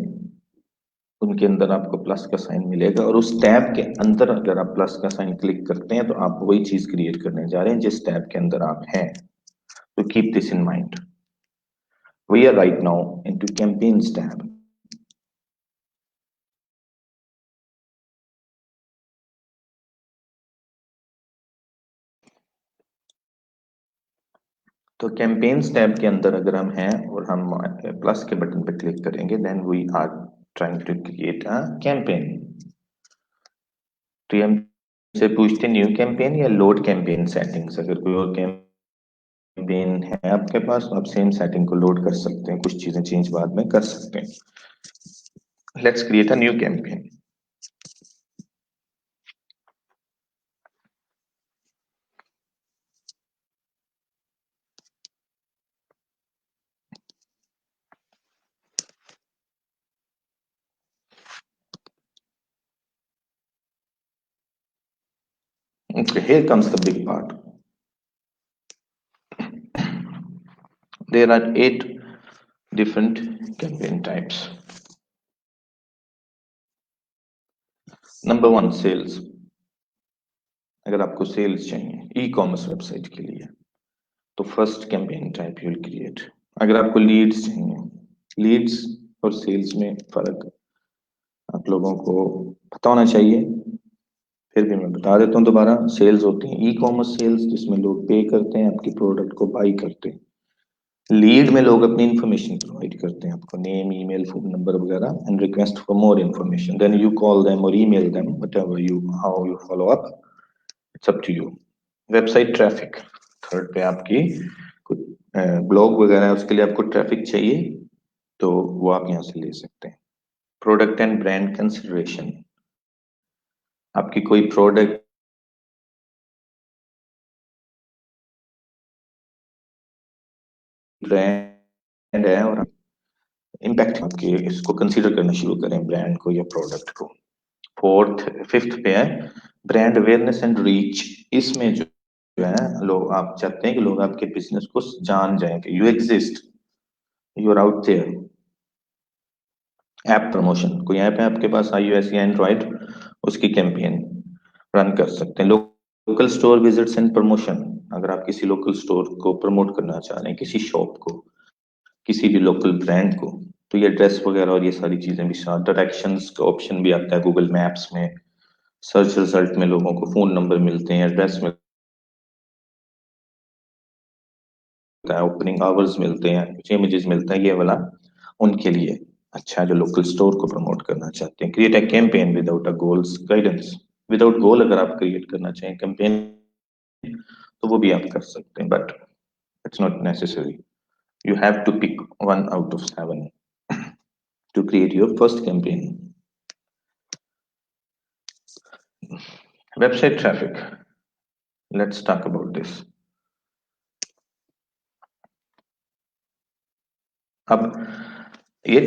उनके अंदर आपको प्लस का साइन मिलेगा, और उस टैब के अंदर अगर आप प्लस का साइन क्लिक करते हैं तो आप वही चीज क्रिएट करने जा रहे हैं जिस टैब के अंदर आप हैं। तो keep this in mind. We are right now into campaigns tab. तो कैंपेन्स टैब के अंदर अगर हम हैं और हम प्लस के बटन पर क्लिक करेंगे, then we are trying to create a campaign. तो ये हमसे पूछते न्यू कैंपेन या लोड कैंपेन सेटिंग्स। अगर कोई और कैंपेन है आपके पास तो आप सेम सेटिंग को लोड कर सकते हैं, कुछ चीजें चेंज बाद में कर सकते हैं। Let's create a new campaign. Okay, here comes the big part. There are 8 different campaign types. Number 1, sales। अगर आपको सेल्स चाहिए ई कॉमर्स वेबसाइट के लिए, तो first campaign type you will create. अगर आपको लीड्स चाहिए, लीड्स और सेल्स में फर्क आप लोगों को पता होना चाहिए, फिर भी मैं बता देता हूँ दोबारा। सेल्स होती है ई कॉमर्स सेल्स, जिसमें लोग पे करते हैं, आपकी प्रोडक्ट को बाई करते हैं। लीड में लोग अपनी इंफॉर्मेशन प्रोवाइड करते हैं आपको, नेम, ईमेल, फोन नंबर वगैरह, and request for more information, then you call them और email them, whatever you, how you follow up, it's up to you. Website traffic, third पे आपकी कुछ ब्लॉग वगैरह है, उसके लिए आपको ट्रैफिक चाहिए तो वो आप यहाँ से ले सकते हैं। प्रोडक्ट एंड ब्रांड कंसिडरेशन, आपकी कोई प्रोडक्ट ब्रांड है और इम्पैक्ट आपके, इसको कंसीडर करना शुरू करें ब्रांड को या प्रोडक्ट को। फोर्थ, फिफ्थ पे है ब्रांड अवेयरनेस एंड रीच। इसमें जो जो है लोग, आप चाहते हैं कि लोग आपके बिजनेस को जान जाएं कि you exist, you are out there. App promotion, कोई ऐप है आपके पास iOS या एंड्रॉइड, उसकी कैंपेन रन कर सकते हैं। Local store visits and promotion, अगर आप किसी लोकल स्टोर को प्रमोट करना चाह रहे हैं, किसी शॉप को, किसी भी लोकल ब्रांड को, तो ये एड्रेस वगैरह और ये सारी चीजें भी साथ। डायरेक्शंस का ऑप्शन भी आता है गूगल मैप्स में। सर्च रिजल्ट में लोगों को फोन नंबर मिलते हैं, एड्रेस मिलता है, ओपनिंग आवर्स मिलते हैं, कुछ इमेजेस मिलते हैं, ये वाला उनके लिए अच्छा है जो लोकल स्टोर को प्रमोट करना चाहते हैं। Create a campaign without a goals guidance, without गोल अगर आप क्रिएट करना चाहें कैंपेन, तो वो भी आप कर सकते हैं, but it's not necessary. You have to pick one out of 7 to create your first campaign. Website traffic. Let's talk about this. अब ये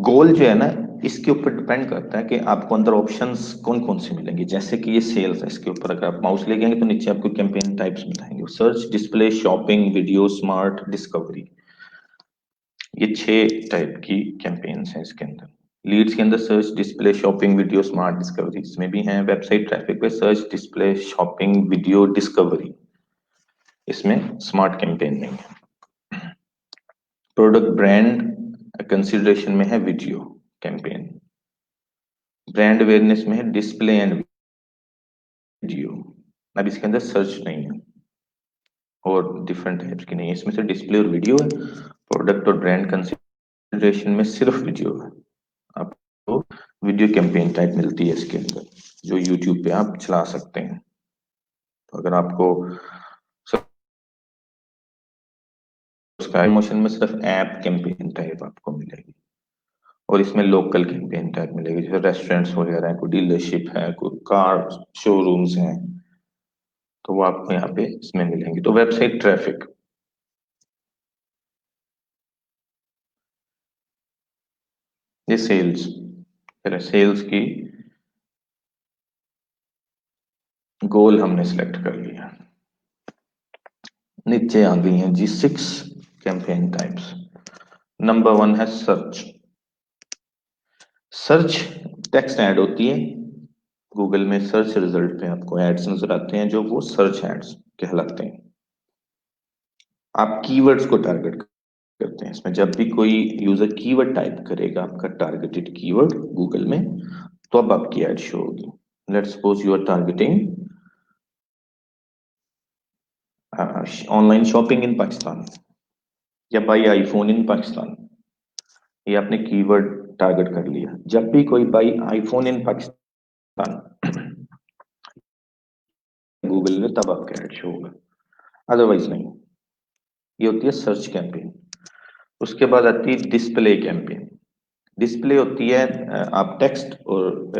गोल जो है ना, इसके ऊपर डिपेंड करता है कि आपको अंदर ऑप्शंस कौन कौन से मिलेंगे। जैसे कि ये सेल्स है, इसके ऊपर अगर आप माउस ले जाएंगे तो नीचे आपको कैंपेन टाइप्स बताएंगे, search, display, shopping, video, smart, discovery. ये 6 टाइप की कैंपेन्स हैं इसके अंदर। लीड्स के अंदर search, display, shopping, video, smart, discovery इसमें भी हैं। वेबसाइट ट्रैफिक पे search, display, shopping, video, discovery, इसमें स्मार्ट कैंपेन नहीं है। प्रोडक्ट ब्रांड कंसिडरेशन में है वीडियो कैंपेन। ब्रांड अवेयरनेस में है डिस्प्ले एंड वीडियो। अब इसके अंदर सर्च नहीं है और डिफरेंट टाइप्स की नहीं है, इसमें से डिस्प्ले और वीडियो है। प्रोडक्ट और ब्रांड कंसिडरेशन में सिर्फ वीडियो है। आपको वीडियो कैंपेन टाइप मिलती है इसके अंदर, जो यूट्यूब पे आप चला सकते हैं। तो अगर आपको प्रमोशन में सिर्फ ऐप कैंपेन टाइप आपको मिलेगी, और इसमें लोकल कैंपेन टाइप मिलेगी, जैसे रेस्टोरेंट्स वगैरह है, कोई डीलरशिप है, कोई कार शोरूम्स हैं, तो वो आपको यहाँ पे इसमें मिलेंगे। तो वेबसाइट ट्रैफिक, ये सेल्स, फिर सेल्स की गोल हमने सिलेक्ट कर लिया। नीचे आ गई हैं जी 6 कैंपेन टाइप्स। नंबर 1 है सर्च। सर्च टेक्स्ट ऐड होती है गूगल में, सर्च रिजल्ट पे आपको एड्स नजर आते हैं जो वो सर्च एड्स कहलाते हैं। आप कीवर्ड्स को टारगेट करते हैं इसमें। जब भी कोई यूजर कीवर्ड टाइप करेगा, आपका टारगेटेड कीवर्ड गूगल में, तो अब आपकी एड शो होगी। Let's suppose you are targeting online shopping in Pakistan, या बाई आईफोन इन पाकिस्तान, ये आपने कीवर्ड टारगेट कर लिया। जब भी कोई by iPhone in Pakistan Google में, तब आपका एड शो होगा, अदरवाइज नहीं। ये होती है सर्च कैंपेन। उसके बाद आती है डिस्प्ले कैंपेन। डिस्प्ले होती है आप टेक्स्ट और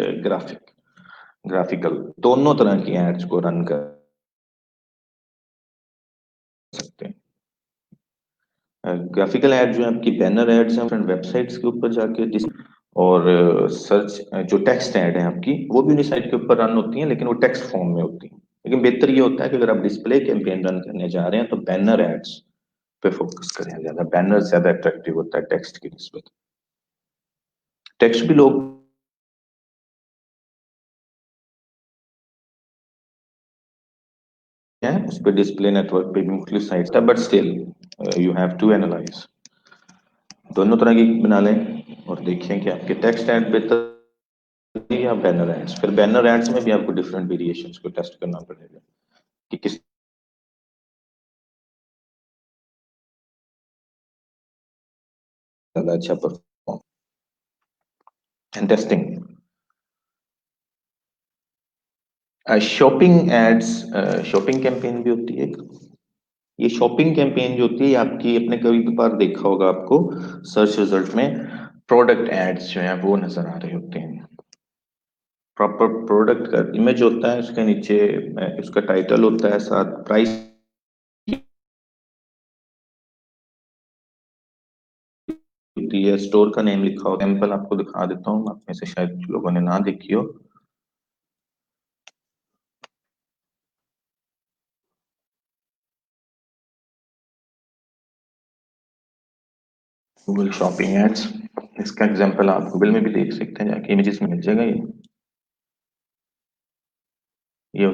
ग्राफिकल दोनों तरह की एड्स को रन कर सकते हैं। ग्राफिकल एड जो है आपकी बैनर एड्स हैं वेबसाइट्स के ऊपर जाके, और सर्च जो टेक्स्ट ऐड है आपकी, वो भी उन्हीं साइट के ऊपर रन होती हैं, लेकिन वो टेक्स्ट फॉर्म में होती हैं। लेकिन बेहतर ये होता है कि अगर आप डिस्प्ले कैंपेन रन करने जा रहे हैं तो बैनर एड्स पे फोकस करें ज्यादा। बैनर ज्यादा अट्रैक्टिव होता है टेक्स्ट की निस्बत। टेक्स्ट भी लोग हैं उस पर, डिस्प्ले नेटवर्क पे भी मुख्तलिफ साइट्स है, but still you have to analyze. दोनों तरह की बना लें और देखें कि आपके टेक्स्ट ऐड बेहतर है या बैनर एड्स। फिर बैनर एड्स में भी आपको डिफरेंट वेरिएशंस को टेस्ट करना पड़ेगा कि किस ज्यादा अच्छा perform. And testing shopping ads, shopping campaign भी होती है। ये शॉपिंग कैंपेन जो होती है आपकी, अपने कभी कभार देखा होगा आपको सर्च रिजल्ट में प्रोडक्ट एड्स जो है वो नजर आ रहे होते हैं। प्रॉपर प्रोडक्ट का इमेज होता है, उसके नीचे उसका टाइटल होता है, साथ प्राइस होती है, स्टोर का नेम लिखा होता है। सैंपल आपको दिखा देता हूँ, आप में से शायद लोगों ने ना देखी हो। गूगल शॉपिंग एड्स, इसका एग्जांपल आप गूगल में भी देख सकते हैं, जाके इमेजेस में मिल जाएगा ये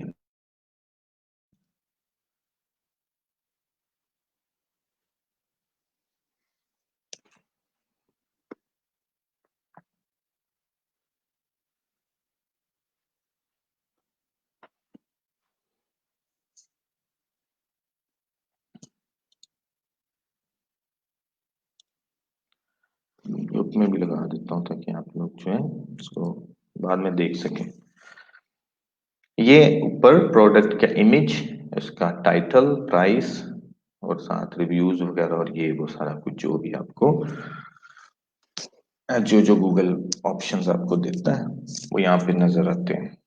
ग्रुप में भी लगा देता हूँ ताकि आप लोग जो है इसको बाद में देख सकें। ये ऊपर प्रोडक्ट का इमेज, इसका टाइटल, प्राइस और साथ रिव्यूज वगैरह और ये वो सारा कुछ जो भी आपको जो जो गूगल ऑप्शंस आपको देता है वो यहाँ पे नजर आते हैं।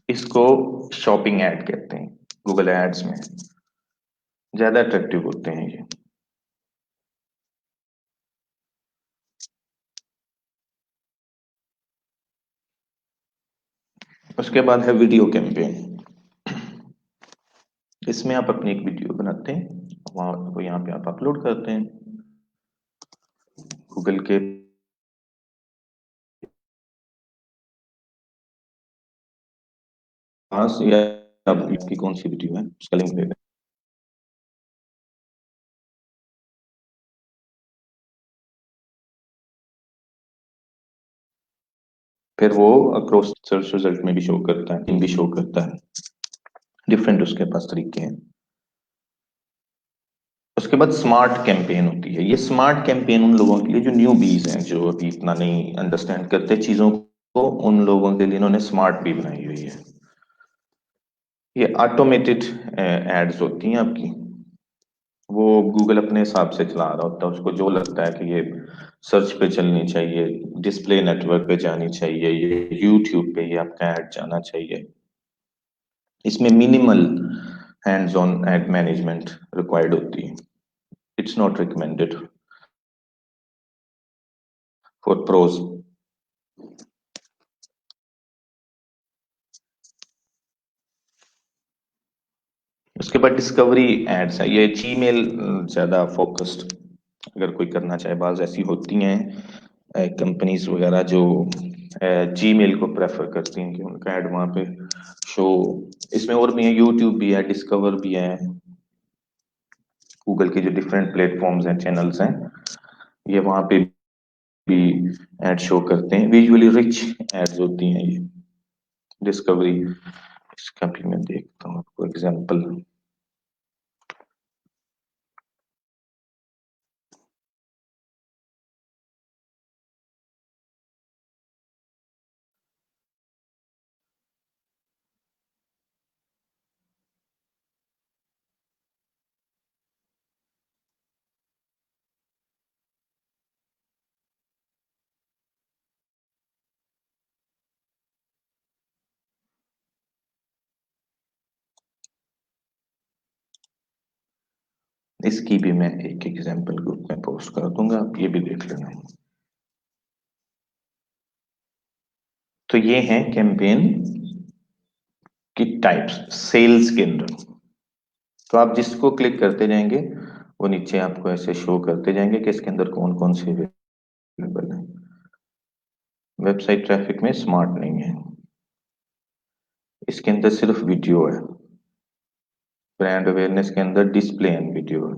इसको शॉपिंग ऐड कहते हैं, गूगल एड्स में ज्यादा अट्रैक्टिव होते हैं ये। उसके बाद है वीडियो कैंपेन। इसमें आप अपनी एक वीडियो बनाते हैं, वहां वो यहाँ पे आप अपलोड करते हैं गूगल के पास, या आपकी कौन सी वीडियो है उसका लिंक दे दें। फिर वो अक्रॉस सर्च रिजल्ट में भी शो करता है, इन भी शो करता है, डिफरेंट उसके पास तरीके हैं। उसके बाद स्मार्ट कैंपेन होती है। ये स्मार्ट कैंपेन उन लोगों के लिए जो न्यू बीज हैं, जो अभी इतना नहीं अंडरस्टैंड करते चीजों को, उन लोगों के लिए इन्होंने स्मार्ट भी बनाई हुई है। ये ऑटोमेटेड एड्स होती हैं आपकी, वो गूगल अपने हिसाब से चला रहा होता है, उसको जो लगता है कि ये सर्च पे चलनी चाहिए, डिस्प्ले नेटवर्क पे जानी चाहिए, ये यूट्यूब पे ये आपका ऐड जाना चाहिए। इसमें minimal hands on ad management required होती है, it's not recommended for pros. उसके बाद डिस्कवरी एड्स है, ये जीमेल ज्यादा फोकस्ड अगर कोई करना चाहे, बाज ऐसी होती हैं कंपनीज वगैरह जो जीमेल को प्रेफर करती हैं कि उनका ऐड वहां पे शो। इसमें और भी है, यूट्यूब भी है, डिस्कवर भी है, गूगल के जो डिफरेंट प्लेटफॉर्म्स हैं, चैनल्स हैं, ये वहां पे भी एड शो करते हैं, विजुअली रिच एड्स होती हैं ये डिस्कवरी। इसका भी मैं देखता हूँ आपको एग्जांपल। इसकी भी मैं एक एग्जांपल ग्रुप में पोस्ट कर दूंगा, आप ये भी देख लेना। तो ये हैं कैंपेन की टाइप्स सेल्स के अंदर। तो आप जिसको क्लिक करते जाएंगे वो नीचे आपको ऐसे शो करते जाएंगे कि इसके अंदर कौन कौन से अवेलेबल है। वेबसाइट ट्रैफिक में स्मार्ट नहीं है, इसके अंदर सिर्फ वीडियो है। ब्रांड अवेयरनेस के अंदर डिस्प्ले एंड वीडियो है।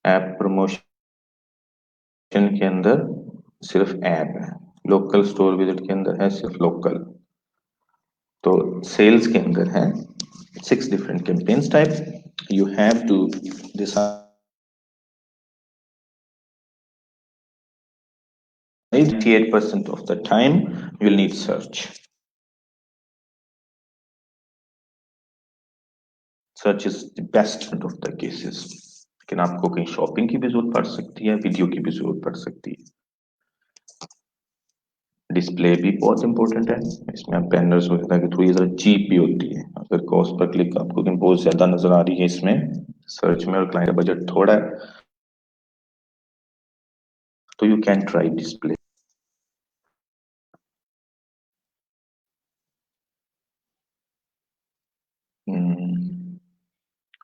ऐप प्रमोशन के अंदर सिर्फ ऐप है। लोकल स्टोर विजिट के अंदर है सिर्फ लोकल। तो सेल्स के अंदर है 6 different campaigns type. You have to decide 98% of the time you will need search. Search is the best of the cases. लेकिन आपको कहीं शॉपिंग की भी जरूरत पड़ सकती है, वीडियो की भी जरूरत पड़ सकती है। डिस्प्ले भी बहुत इंपॉर्टेंट है, इसमें आप बैनर्स वगैरह के थ्रू ये जरा चीप भी होती है। अगर कॉस्ट पर क्लिक आपको कहीं बहुत ज्यादा नजर आ रही है इसमें सर्च में और क्लाइंट का बजट थोड़ा है, तो you can try display.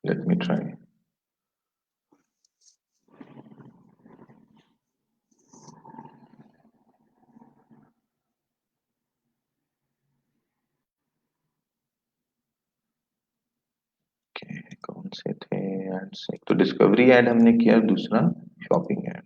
Let me try. से थे एड से, तो डिस्कवरी ऐड हमने किया, दूसरा शॉपिंग ऐड।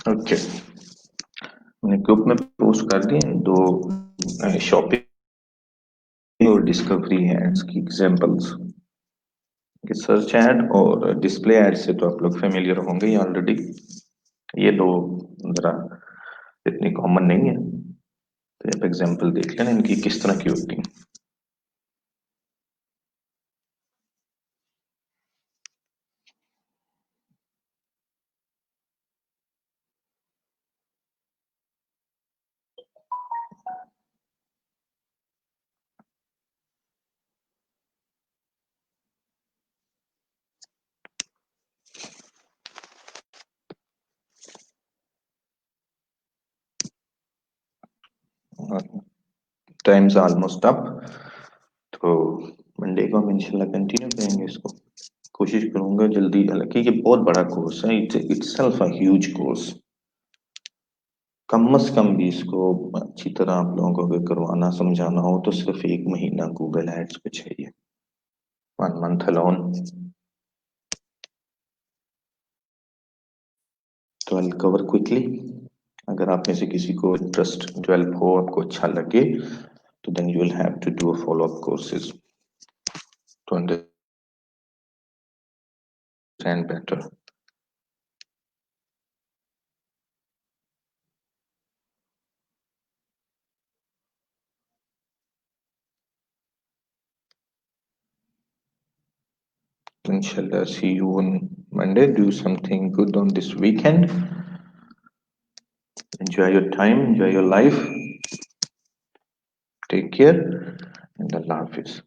ओके, मैंने ग्रुप में पोस्ट कर दिए दो शॉपिंग और डिस्कवरी एड्स की एग्जांपल्स। सर्च ऐड और डिस्प्ले ऐड से तो आप लोग फेमिलियर होंगे ही ऑलरेडी, ये दो जरा इतनी कॉमन नहीं है, तो आप एग्जांपल देख लेना इनकी किस तरह की होती है। टाइम्स ऑलमोस्ट अप, तो मंडे को हम इंशाल्लाह कंटिन्यू करेंगे इसको। कोशिश करूंगा जल्दी, हालांकि ये बहुत बड़ा कोर्स है, it's itself a huge course. कम से कम भी इसको अच्छी तरह आप लोगों को अगर करवाना समझाना हो तो सिर्फ 1 महीना गूगल एड्स पे चाहिए, 1 मंथ अलोन। तो आई कवर क्विकली, अगर आप में से किसी को इंटरेस्ट डेवलप हो, आपको अच्छा लगे, तो then you will have to do follow up courses to understand better. Inshallah, see you on Monday. Do something good on this weekend. Enjoy your time, enjoy your life. Take care, and Allah Hafiz.